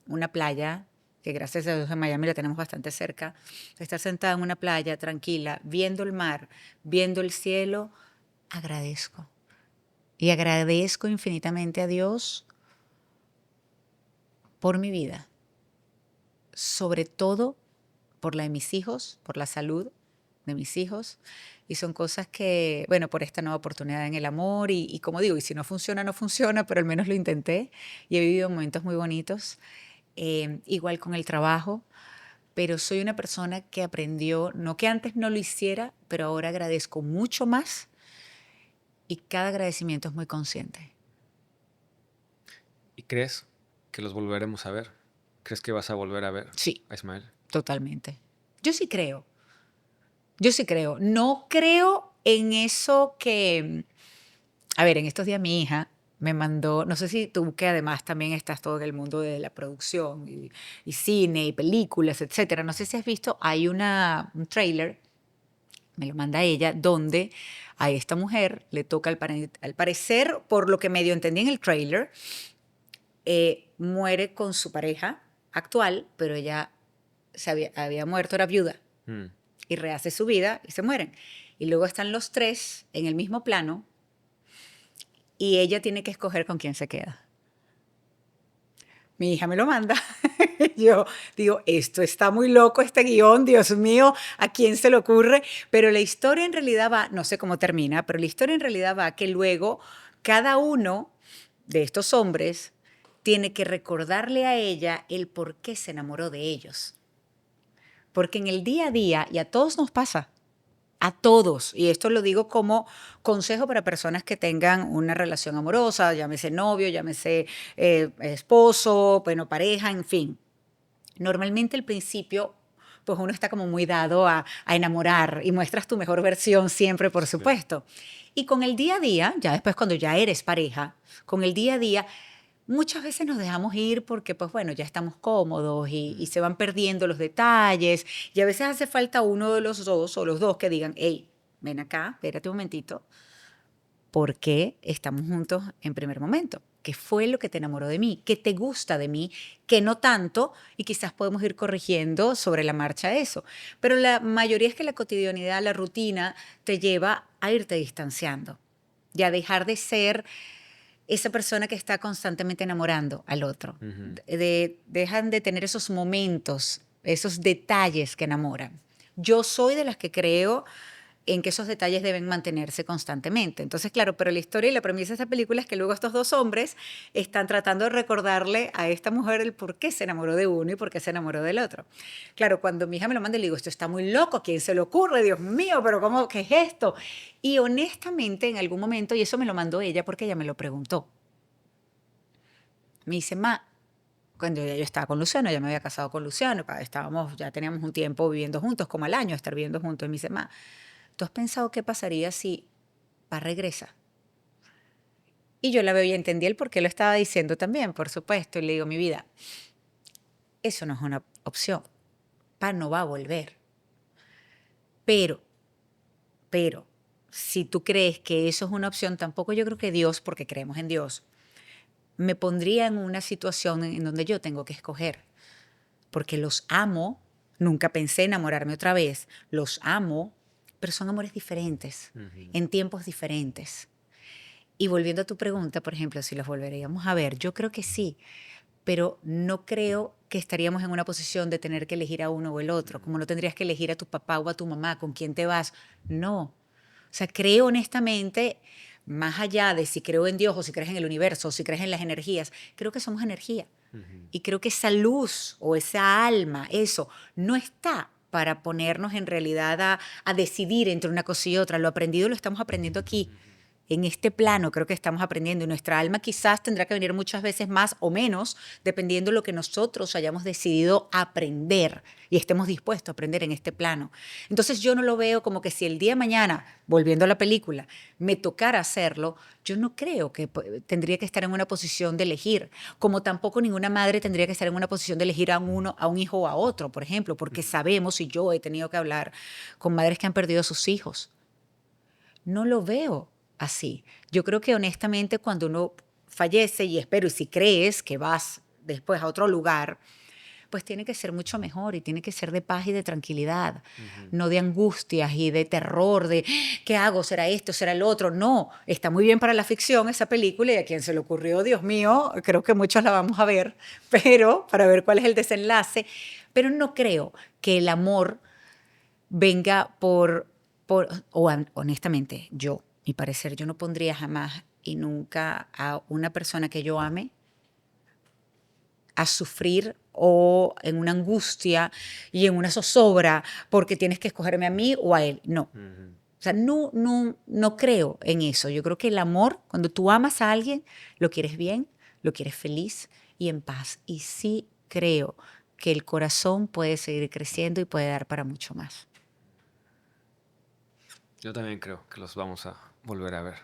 una playa, que gracias a Dios en Miami la tenemos bastante cerca, estar sentada en una playa tranquila, viendo el mar, viendo el cielo, agradezco. Y agradezco infinitamente a Dios por mi vida, sobre todo por la de mis hijos, por la salud de mis hijos. Y son cosas que, bueno, por esta nueva oportunidad en el amor y como digo, y si no funciona, no funciona, pero al menos lo intenté y he vivido momentos muy bonitos. Igual con el trabajo, pero soy una persona que aprendió, no que antes no lo hiciera, pero ahora agradezco mucho más y cada agradecimiento es muy consciente. ¿Y crees que los volveremos a ver? ¿Crees que vas a volver a ver Sí, a Ismael? totalmente. Yo sí creo. Yo sí creo. No creo en eso que... A ver, en estos días mi hija me mandó, no sé si tú que además también estás todo en el mundo de la producción y cine y películas, etcétera. No sé si has visto, hay un trailer, me lo manda ella, donde a esta mujer le toca, al parecer, por lo que medio entendí en el trailer, muere con su pareja actual, pero ella había muerto, era viuda, Mm. y rehace su vida y se mueren. Y luego están los tres en el mismo plano y ella tiene que escoger con quién se queda. Mi hija me lo manda. Yo digo, esto está muy loco, este guión, Dios mío, ¿a quién se le ocurre? Pero la historia en realidad va, no sé cómo termina, pero la historia en realidad va que luego cada uno de estos hombres tiene que recordarle a ella el por qué se enamoró de ellos. Porque en el día a día, y a todos nos pasa, a todos, y esto lo digo como consejo para personas que tengan una relación amorosa, llámese novio, llámese esposo, bueno, pareja, en fin. Normalmente al principio, pues uno está como muy dado a enamorar y muestras tu mejor versión siempre, por supuesto. Y con el día a día, ya después cuando ya eres pareja, con el día a día, muchas veces nos dejamos ir porque, pues bueno, ya estamos cómodos y se van perdiendo los detalles. Y a veces hace falta uno de los dos o los dos que digan, hey, ven acá, espérate un momentito. ¿Por qué estamos juntos en primer momento? ¿Qué fue lo que te enamoró de mí? ¿Qué te gusta de mí? ¿Qué no tanto? Y quizás podemos ir corrigiendo sobre la marcha eso. Pero la mayoría es que la cotidianidad, la rutina, te lleva a irte distanciando y a dejar de ser esa persona que está constantemente enamorando al otro. Dejan de tener esos momentos, esos detalles que enamoran. Yo soy de las que creo en que esos detalles deben mantenerse constantemente. Entonces, claro, pero la historia y la premisa de esta película es que luego estos dos hombres están tratando de recordarle a esta mujer el por qué se enamoró de uno y por qué se enamoró del otro. Claro, cuando mi hija me lo manda, le digo, esto está muy loco, ¿a quién se le ocurre? Dios mío, pero ¿cómo? ¿Qué es esto? Y honestamente, en algún momento, y eso me lo mandó ella porque ella me lo preguntó, me dice, ma, cuando ya yo estaba con Luciano, ya me había casado con Luciano, ya teníamos un tiempo viviendo juntos, como al año estar viviendo juntos, y me dice, ma, ¿tú has pensado qué pasaría si Pa regresa? Y yo la veo y entendí el por qué lo estaba diciendo también, por supuesto. Y le digo, mi vida, eso no es una opción. Pa no va a volver. Pero, si tú crees que eso es una opción, tampoco yo creo que Dios, porque creemos en Dios, me pondría en una situación en donde yo tengo que escoger. Porque los amo, nunca pensé enamorarme otra vez, los amo, pero son amores diferentes, en tiempos diferentes. Y volviendo a tu pregunta, por ejemplo, si los volveríamos a ver, yo creo que sí, pero no creo que estaríamos en una posición de tener que elegir a uno o el otro, como no tendrías que elegir a tu papá o a tu mamá, con quién te vas. No. O sea, creo honestamente, más allá de si creo en Dios o si crees en el universo o si crees en las energías, creo que somos energía. Y creo que esa luz o esa alma, eso, no está para ponernos en realidad a decidir entre una cosa y otra. Lo aprendido lo estamos aprendiendo aquí. En este plano creo que estamos aprendiendo y nuestra alma quizás tendrá que venir muchas veces más o menos, dependiendo de lo que nosotros hayamos decidido aprender y estemos dispuestos a aprender en este plano. Entonces yo no lo veo como que si el día de mañana, volviendo a la película, me tocara hacerlo, yo no creo que tendría que estar en una posición de elegir, como tampoco ninguna madre tendría que estar en una posición de elegir a un hijo o a otro, por ejemplo, porque sabemos, y yo he tenido que hablar con madres que han perdido a sus hijos. No lo veo así. Yo creo que honestamente cuando uno fallece, y espero, y si crees que vas después a otro lugar, pues tiene que ser mucho mejor y tiene que ser de paz y de tranquilidad, no de angustias y de terror, de ¿qué hago? ¿Será esto? ¿Será el otro? No, está muy bien para la ficción esa película y a quien se le ocurrió, Dios mío, creo que muchos la vamos a ver, pero para ver cuál es el desenlace, pero no creo que el amor venga honestamente, mi parecer, yo no pondría jamás y nunca a una persona que yo ame a sufrir o en una angustia y en una zozobra porque tienes que escogerme a mí o a él. No. O sea, no creo en eso. Yo creo que el amor, cuando tú amas a alguien, lo quieres bien, lo quieres feliz y en paz. Y sí creo que el corazón puede seguir creciendo y puede dar para mucho más. Yo también creo que los vamos a volver a ver.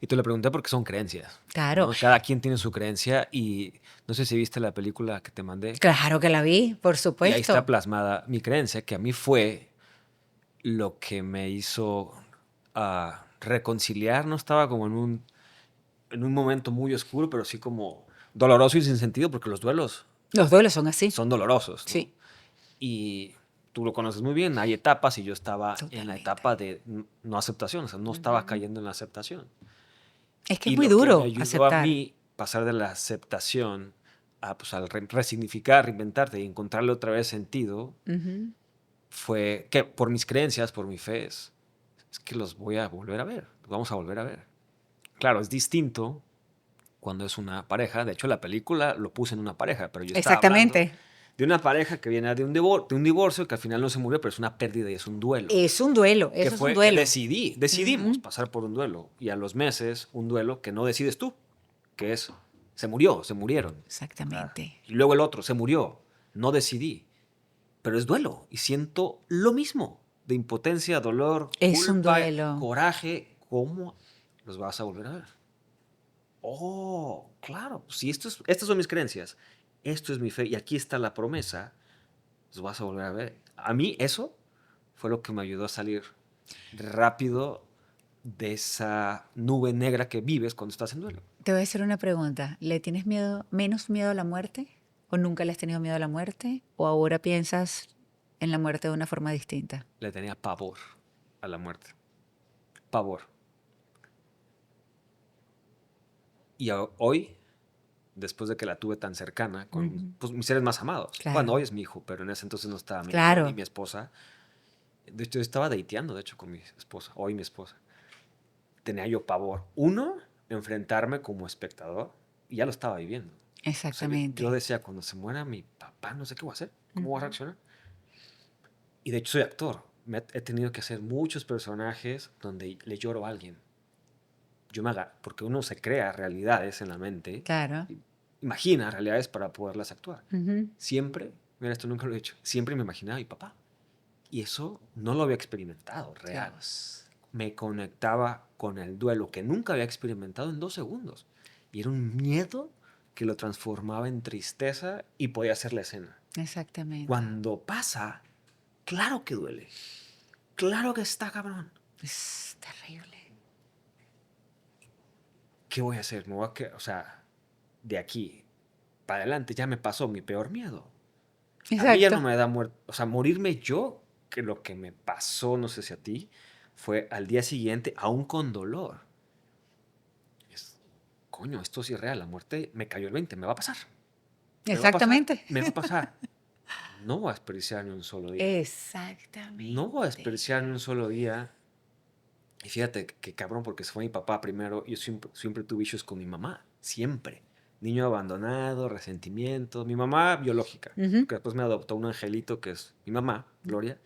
Y te lo pregunté porque son creencias. Claro. ¿No? Cada quien tiene su creencia y no sé si viste la película que te mandé. Claro que la vi, por Y ahí supuesto. está plasmada mi creencia, que a mí fue lo que me hizo reconciliar. No estaba como en un momento muy oscuro, pero sí como doloroso y sin sentido, porque los duelos Los duelos son así. son dolorosos, ¿no? Sí. Y tú lo conoces muy bien, hay etapas y yo estaba en la Totalmente. etapa de no aceptación, o sea, no estaba cayendo en la aceptación. Es que es Y muy lo que duro me ayudó aceptar. a mí pasar de la aceptación a pues, al resignificar, reinventarte y encontrarle otra vez sentido, Ujú. fue que por mis creencias, por mi fe, es que los voy a volver a ver, los vamos a volver a ver. Claro, es distinto cuando es una pareja. De hecho, la película lo puse en una pareja, pero yo estaba hablando Exactamente. de una pareja que viene de un divorcio, que al final no se murió, pero es una pérdida y es un duelo. Es un duelo, Que eso es fue un duelo. que decidimos pasar por un duelo. Y a los meses, un duelo que no decides tú, que es, se murieron. Exactamente. Y luego el otro, se murió, no decidí. Pero es duelo y siento lo mismo, de impotencia, dolor, Es un culpa, duelo. coraje. ¿Cómo los vas a volver a ver? Oh, claro, si estas son mis creencias, esto es mi fe y aquí está la promesa, los vas a volver a ver. A mí eso fue lo que me ayudó a salir rápido de esa nube negra que vives cuando estás en duelo. Te voy a hacer una pregunta. ¿Le tienes menos miedo a la muerte? ¿O nunca le has tenido miedo a la muerte? ¿O ahora piensas en la muerte de una forma distinta? Le tenía pavor a la muerte. Pavor. Y hoy, después de que la tuve tan cercana, con pues, mis seres más amados. Claro. Bueno, hoy es mi hijo, pero en ese entonces no estaba mi Claro. hijo y mi esposa. De hecho, estaba dateando, de hecho, con mi esposa, hoy mi esposa. Tenía yo pavor. Uno, enfrentarme como espectador, y ya lo estaba viviendo. O sea, Exactamente. yo decía, cuando se muera mi papá, no sé qué voy a hacer, cómo voy a reaccionar. Y de hecho soy actor. He tenido que hacer muchos personajes donde le lloro a alguien. Porque uno se crea realidades en la mente, Claro. imagina realidades para poderlas actuar. Ujú. Siempre, mira, esto nunca lo he hecho, siempre me imaginaba a mi papá. Y eso no lo había experimentado real. Dios. Me conectaba con el duelo que nunca había experimentado en 2 segundos. Y era un miedo que lo transformaba en tristeza y podía hacer la escena. Exactamente. Cuando pasa, claro que duele. Claro que está cabrón. Es terrible. ¿Qué voy a hacer? O sea, de aquí para adelante ya me pasó mi peor miedo. Exacto. A mí ya no me da muerte. O sea, morirme yo, que lo que me pasó, no sé si a ti, fue al día siguiente, aún con dolor. Coño, esto sí es real. La muerte me cayó el 20, me va a pasar. Exactamente. Me va a pasar. No voy a desperdiciar ni un solo día. Exactamente. No voy a desperdiciar ni un solo día. Y fíjate que cabrón, porque se fue mi papá primero. Yo siempre tuve issues con mi mamá. Siempre. Niño abandonado, resentimiento. Mi mamá biológica. Ujú. Que después me adoptó un angelito que es mi mamá, Gloria.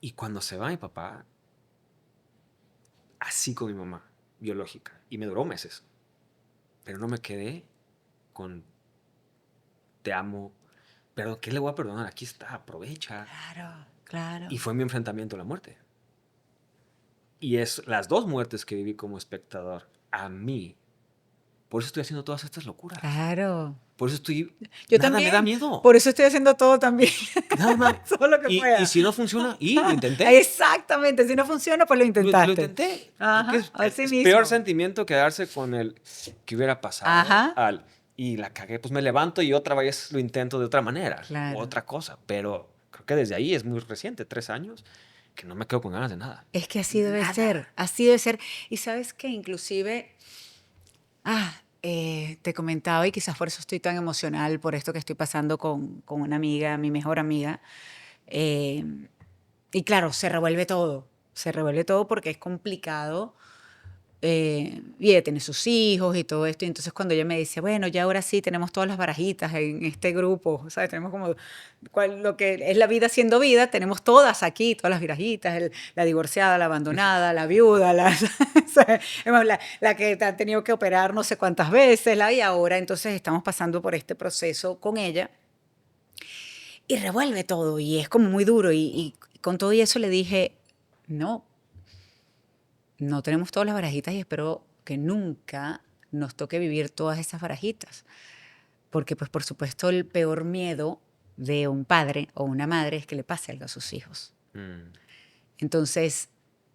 Y cuando se va mi papá, así con mi mamá biológica. Y me duró meses. Pero no me quedé con te amo. Pero ¿qué le voy a perdonar? Aquí está, aprovecha. Claro, claro. Y fue mi enfrentamiento a la muerte. Y es las 2 muertes que viví como espectador a mí. Por eso estoy haciendo todas estas locuras. Claro. Por eso estoy... Yo nada también. me da miedo. Por eso estoy haciendo todo también. Nada más. Todo lo que pueda. Y si no funciona, lo intenté. Exactamente. Si no funciona, pues lo intentaste. Lo intenté. Ajá, Porque así es mismo. peor sentimiento quedarse con el que hubiera pasado. Ajá. Y la cagué, pues me levanto y otra vez lo intento de otra manera. Claro. Otra cosa. Pero creo que desde ahí es muy reciente, 3 años, que no me quedo con ganas de nada. Es que así debe ser. Así debe ser. Y sabes que inclusive... te comentaba, y quizás por eso estoy tan emocional, por esto que estoy pasando con una amiga, mi mejor amiga. Y claro, se revuelve todo porque es complicado y ella tiene sus hijos y todo esto. Y entonces cuando ella me dice, bueno, ya ahora sí tenemos todas las barajitas en este grupo, ¿sabes? Tenemos como lo que es la vida siendo vida, tenemos todas aquí, todas las barajitas, la divorciada, la abandonada, la viuda, la que ha tenido que operar no sé cuántas veces, y ahora entonces estamos pasando por este proceso con ella. Y revuelve todo y es como muy duro. Y con todo eso le dije, no tenemos todas las barajitas y espero que nunca nos toque vivir todas esas barajitas. Porque, pues, por supuesto, el peor miedo de un padre o una madre es que le pase algo a sus hijos. Entonces,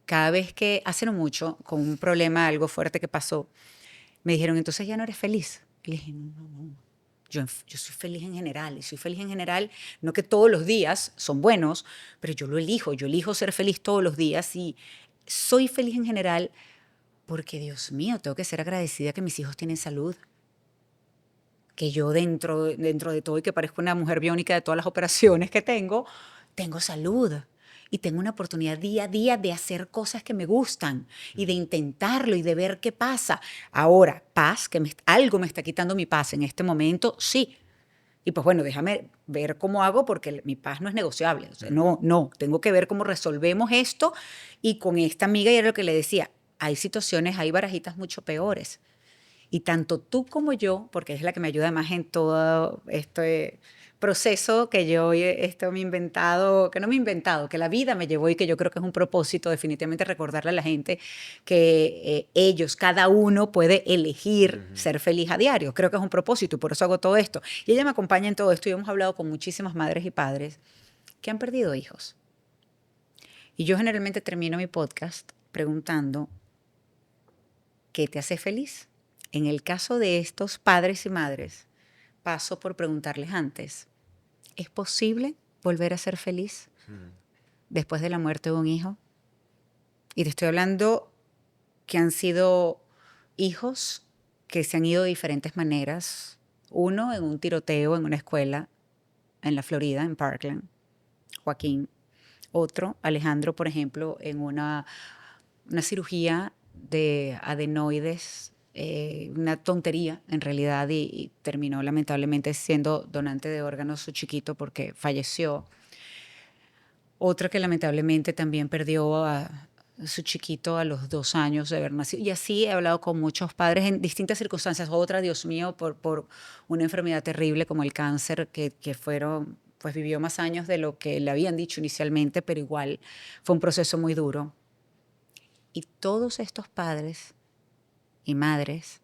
cada vez que, hace no mucho, con un problema, algo fuerte que pasó, me dijeron, entonces ya no eres feliz. Y le dije, no. Yo soy feliz en general, y soy feliz en general, no que todos los días son buenos, pero yo elijo ser feliz todos los días y soy feliz en general porque, Dios mío, tengo que ser agradecida que mis hijos tienen salud, que yo dentro de todo y que parezco una mujer biónica de todas las operaciones que tengo salud. Y tengo una oportunidad día a día de hacer cosas que me gustan y de intentarlo y de ver qué pasa. Ahora, paz, algo me está quitando mi paz en este momento, sí. Y pues bueno, déjame ver cómo hago porque mi paz no es negociable. O sea, no, tengo que ver cómo resolvemos esto. Y con esta amiga, y era lo que le decía, hay situaciones, hay barajitas mucho peores. Y tanto tú como yo, porque es la que me ayuda más en todo este proceso que yo me he inventado, que no me he inventado, que la vida me llevó y que yo creo que es un propósito definitivamente recordarle a la gente que ellos, cada uno puede elegir ser feliz a diario. Creo que es un propósito y por eso hago todo esto. Y ella me acompaña en todo esto y hemos hablado con muchísimas madres y padres que han perdido hijos. Y yo generalmente termino mi podcast preguntando, ¿qué te hace feliz? En el caso de estos padres y madres, paso por preguntarles antes, ¿es posible volver a ser feliz después de la muerte de un hijo? Y te estoy hablando que han sido hijos que se han ido de diferentes maneras. Uno en un tiroteo en una escuela en la Florida, en Parkland, Joaquín. Otro, Alejandro, por ejemplo, en una cirugía de adenoides, una tontería en realidad, y terminó lamentablemente siendo donante de órganos su chiquito porque falleció. Otra que lamentablemente también perdió a su chiquito a los 2 años de haber nacido. Y así he hablado con muchos padres en distintas circunstancias. Otra, Dios mío, por una enfermedad terrible como el cáncer, que fueron, pues vivió más años de lo que le habían dicho inicialmente, pero igual fue un proceso muy duro. Y todos estos padres y madres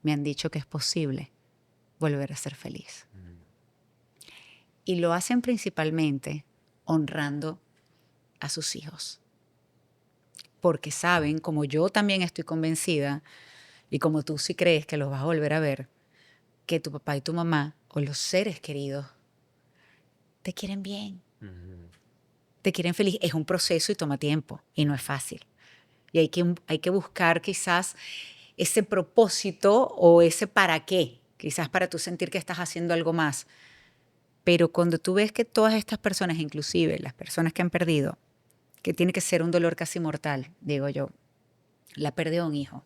me han dicho que es posible volver a ser feliz. Y lo hacen principalmente honrando a sus hijos. Porque saben, como yo también estoy convencida, y como tú sí crees que los vas a volver a ver, que tu papá y tu mamá, o los seres queridos, te quieren bien. Te quieren feliz. Es un proceso y toma tiempo, y no es fácil. Y hay que buscar quizás ese propósito o ese para qué, quizás para tú sentir que estás haciendo algo más. Pero cuando tú ves que todas estas personas, inclusive las personas que han perdido, que tiene que ser un dolor casi mortal, digo yo, la pérdida de un hijo,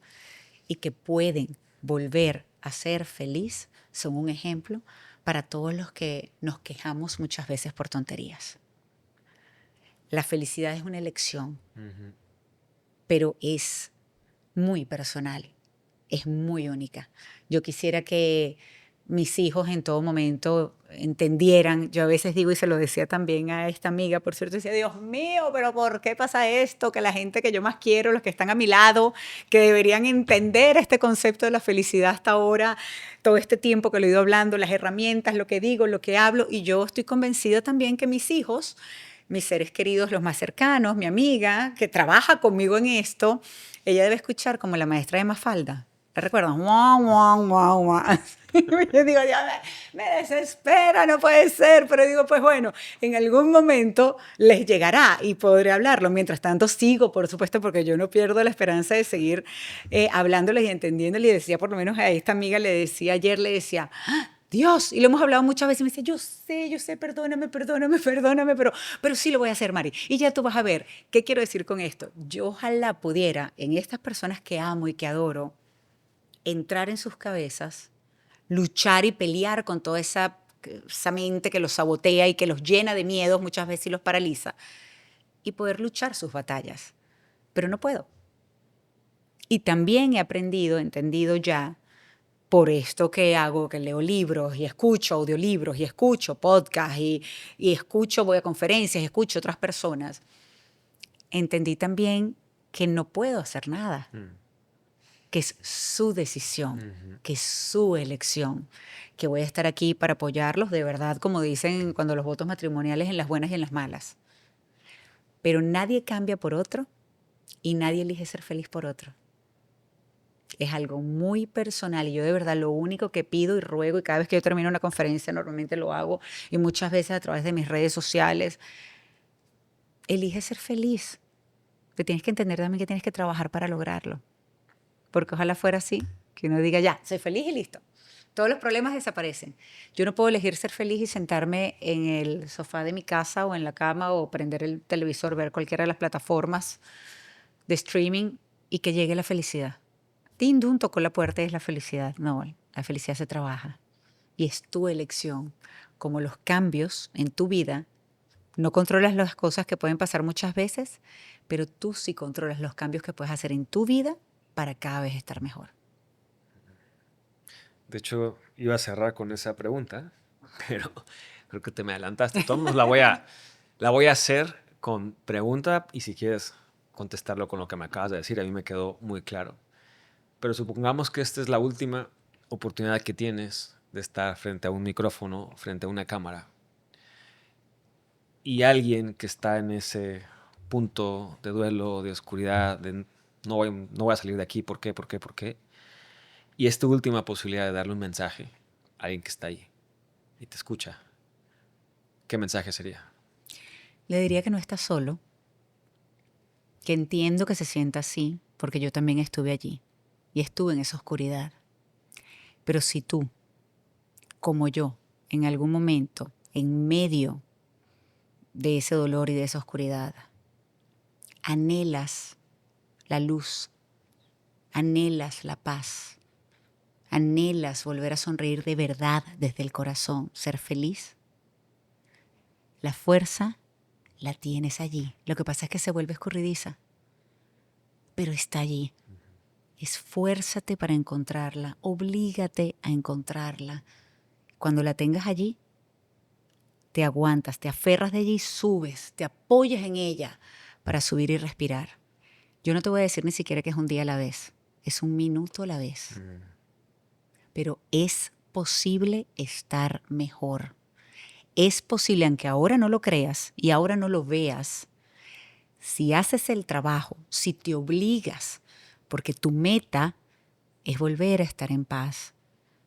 y que pueden volver a ser feliz, son un ejemplo para todos los que nos quejamos muchas veces por tonterías. La felicidad es una elección, pero es muy personal, es muy única. Yo quisiera que mis hijos en todo momento entendieran. Yo a veces digo, y se lo decía también a esta amiga, por cierto, decía, Dios mío, pero ¿por qué pasa esto? Que la gente que yo más quiero, los que están a mi lado, que deberían entender este concepto de la felicidad hasta ahora, todo este tiempo que lo he ido hablando, las herramientas, lo que digo, lo que hablo, y yo estoy convencida también que mis hijos, mis seres queridos, los más cercanos, mi amiga, que trabaja conmigo en esto, ella debe escuchar como la maestra de Mafalda. ¿Te recuerdas? ¡Wow, wow, wow, wow! Yo digo, ya me desespera, no puede ser, pero digo, pues bueno, en algún momento les llegará y podré hablarlo. Mientras tanto sigo, por supuesto, porque yo no pierdo la esperanza de seguir hablándoles y entendiéndoles. Y decía, por lo menos a esta amiga le decía, ayer le decía, Dios, y lo hemos hablado muchas veces, y me dice, yo sé, perdóname, pero sí lo voy a hacer, Mari. Y ya tú vas a ver, ¿qué quiero decir con esto? Yo ojalá pudiera, en estas personas que amo y que adoro, entrar en sus cabezas, luchar y pelear con toda esa mente que los sabotea y que los llena de miedos muchas veces y los paraliza, y poder luchar sus batallas. Pero no puedo. Y también he aprendido, entendido ya, por esto que hago, que leo libros y escucho audiolibros y escucho podcasts y escucho, voy a conferencias y escucho otras personas, entendí también que no puedo hacer nada, que es su decisión, que es su elección, que voy a estar aquí para apoyarlos de verdad, como dicen cuando los votos matrimoniales, en las buenas y en las malas. Pero nadie cambia por otro y nadie elige ser feliz por otro. Es algo muy personal y yo de verdad lo único que pido y ruego, y cada vez que yo termino una conferencia normalmente lo hago, y muchas veces a través de mis redes sociales, elige ser feliz. Te tienes que entender también que tienes que trabajar para lograrlo. Porque ojalá fuera así, que uno diga, ya, soy feliz y listo. Todos los problemas desaparecen. Yo no puedo elegir ser feliz y sentarme en el sofá de mi casa o en la cama o prender el televisor, ver cualquiera de las plataformas de streaming y que llegue la felicidad. Tindun tocó la puerta y es la felicidad. No, la felicidad se trabaja y es tu elección. Como los cambios en tu vida, no controlas las cosas que pueden pasar muchas veces, pero tú sí controlas los cambios que puedes hacer en tu vida para cada vez estar mejor. De hecho, iba a cerrar con esa pregunta, pero creo que te me adelantaste. Todos la voy a hacer con pregunta y si quieres contestarlo con lo que me acabas de decir, a mí me quedó muy claro. Pero supongamos que esta es la última oportunidad que tienes de estar frente a un micrófono, frente a una cámara. Y alguien que está en ese punto de duelo, de oscuridad, de no voy a salir de aquí, ¿por qué? Y es tu última posibilidad de darle un mensaje a alguien que está ahí y te escucha. ¿Qué mensaje sería? Le diría que no está solo, que entiendo que se sienta así, porque yo también estuve allí y estuve en esa oscuridad. Pero si tú, como yo, en algún momento, en medio de ese dolor y de esa oscuridad, anhelas la luz, anhelas la paz, anhelas volver a sonreír de verdad desde el corazón, ser feliz, la fuerza la tienes allí. Lo que pasa es que se vuelve escurridiza, pero está allí. Esfuérzate para encontrarla, oblígate a encontrarla. Cuando la tengas allí, te aguantas, te aferras de allí, subes, te apoyas en ella para subir y respirar. Yo no te voy a decir ni siquiera que es un día a la vez, es un minuto a la vez. Pero es posible estar mejor. Es posible, aunque ahora no lo creas y ahora no lo veas, si haces el trabajo, si te obligas, porque tu meta es volver a estar en paz,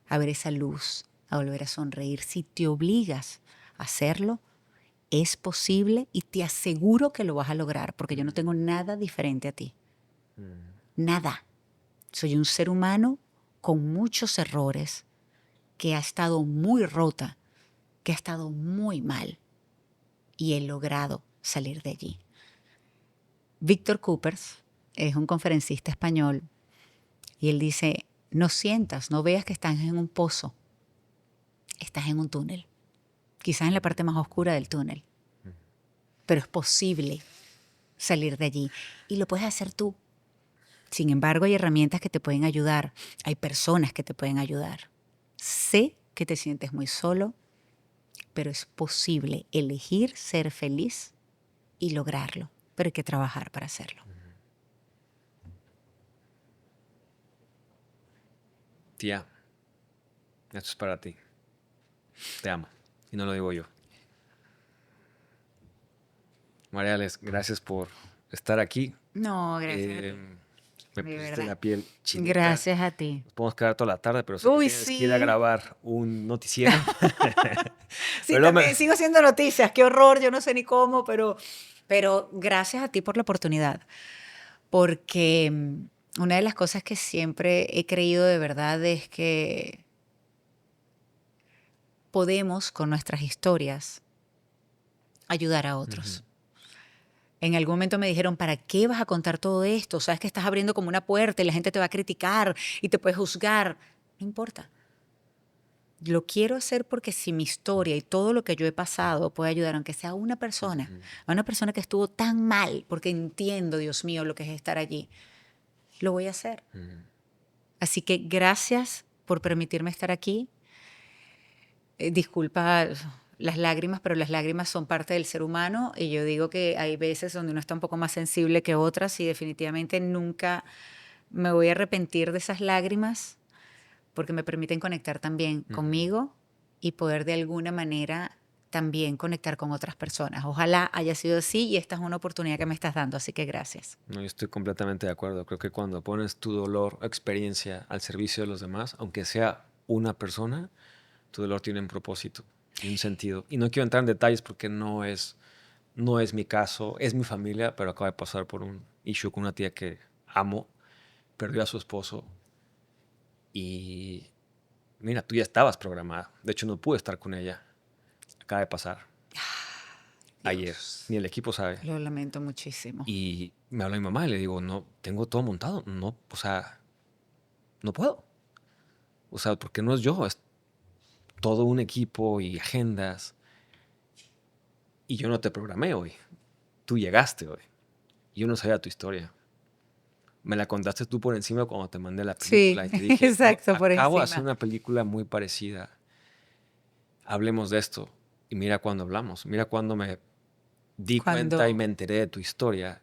a ver esa luz, a volver a sonreír. Si te obligas a hacerlo, es posible y te aseguro que lo vas a lograr, porque yo no tengo nada diferente a ti. Nada. Soy un ser humano con muchos errores, que ha estado muy rota, que ha estado muy mal y he logrado salir de allí. Víctor Coopers es un conferencista español y él dice, no sientas, no veas que estás en un pozo, estás en un túnel, quizás en la parte más oscura del túnel, pero es posible salir de allí y lo puedes hacer tú. Sin embargo, hay herramientas que te pueden ayudar, hay personas que te pueden ayudar. Sé que te sientes muy solo, pero es posible elegir ser feliz y lograrlo, pero hay que trabajar para hacerlo. Tía, esto es para ti. Te amo. Y no lo digo yo. Mariales, gracias por estar aquí. No, gracias. Me pusiste la piel chinita. Gracias a ti. Nos podemos quedar toda la tarde, pero sé que tienes que ir a grabar un noticiero. Sí, pero también sigo haciendo noticias. Qué horror, yo no sé ni cómo, pero gracias a ti por la oportunidad. Porque una de las cosas que siempre he creído de verdad es que podemos con nuestras historias ayudar a otros. En algún momento me dijeron, ¿para qué vas a contar todo esto? Sabes que estás abriendo como una puerta y la gente te va a criticar y te puede juzgar. No importa. Lo quiero hacer porque si mi historia y todo lo que yo he pasado puede ayudar, aunque sea a una persona que estuvo tan mal, porque entiendo, Dios mío, lo que es estar allí, lo voy a hacer. Así que gracias por permitirme estar aquí. Disculpa las lágrimas, pero las lágrimas son parte del ser humano y yo digo que hay veces donde uno está un poco más sensible que otras y definitivamente nunca me voy a arrepentir de esas lágrimas porque me permiten conectar también conmigo y poder de alguna manera también conectar con otras personas. Ojalá haya sido así y esta es una oportunidad que me estás dando, así que gracias. No, yo estoy completamente de acuerdo. Creo que cuando pones tu dolor o experiencia al servicio de los demás, aunque sea una persona, tu dolor tiene un propósito y un sentido. Y no quiero entrar en detalles porque no es mi caso, es mi familia, pero acaba de pasar por un issue con una tía que amo, perdió a su esposo y mira, tú ya estabas programada. De hecho, no pude estar con ella. Acaba de pasar. Ayer. Ni el equipo sabe. Lo lamento muchísimo. Y me habla mi mamá y le digo, no, tengo todo montado. No, o sea, no puedo. O sea, porque no es yo, es todo un equipo y agendas. Y yo no te programé hoy. Tú llegaste hoy. Yo no sabía tu historia. Me la contaste tú por encima cuando te mandé la película. Sí, y te dije, exacto, por acabo de encima. hacer una película muy parecida. Hablemos de esto. Y mira cuando hablamos. Mira cuando me di cuenta y me enteré de tu historia.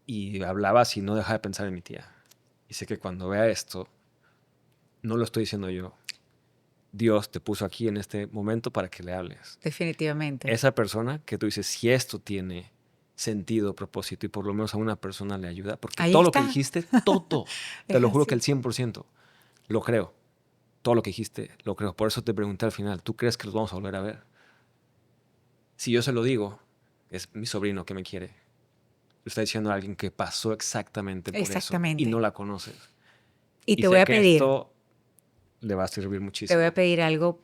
Y hablabas y no dejaba de pensar en mi tía. Y sé que cuando vea esto, no lo estoy diciendo yo. Dios te puso aquí en este momento para que le hables. Definitivamente. Esa persona que tú dices, si esto tiene sentido, propósito, y por lo menos a una persona le ayuda, porque Ahí todo está. lo que dijiste, todo, te lo juro así. que el 100%, lo creo. Todo lo que dijiste, lo creo. Por eso te pregunté al final, ¿tú crees que los vamos a volver a ver? Si yo se lo digo, es mi sobrino que me quiere. Lo está diciendo a alguien que pasó exactamente por eso y no la conoces. Y te sé voy a que pedir, esto le va a servir muchísimo. te voy a pedir algo.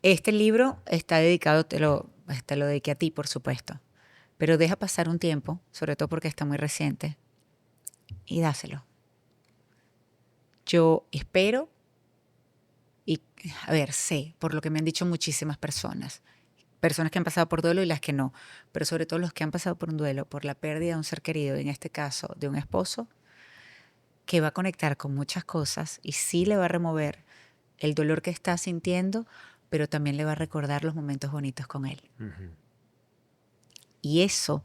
Este libro está dedicado, te lo dediqué a ti, por supuesto. Pero deja pasar un tiempo, sobre todo porque está muy reciente, y dáselo. Yo espero y, a ver, sé, por lo que me han dicho muchísimas personas que han pasado por duelo y las que no, pero sobre todo los que han pasado por un duelo, por la pérdida de un ser querido, en este caso de un esposo, que va a conectar con muchas cosas y sí le va a remover el dolor que está sintiendo, pero también le va a recordar los momentos bonitos con él. Y eso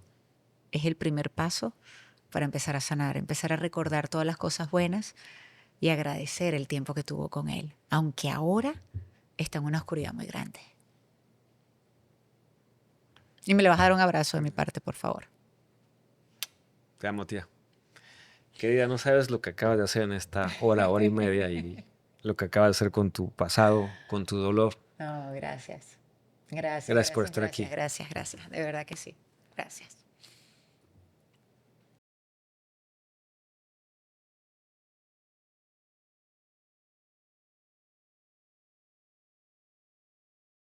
es el primer paso para empezar a sanar, empezar a recordar todas las cosas buenas y agradecer el tiempo que tuvo con él, aunque ahora está en una oscuridad muy grande. Y me le vas a dar un abrazo de mi parte, por favor. Te amo, tía. Querida, no sabes lo que acabas de hacer en esta hora y media y lo que acabas de hacer con tu pasado, con tu dolor. No, gracias. Gracias. Gracias por estar aquí. Gracias. De verdad que sí. Gracias.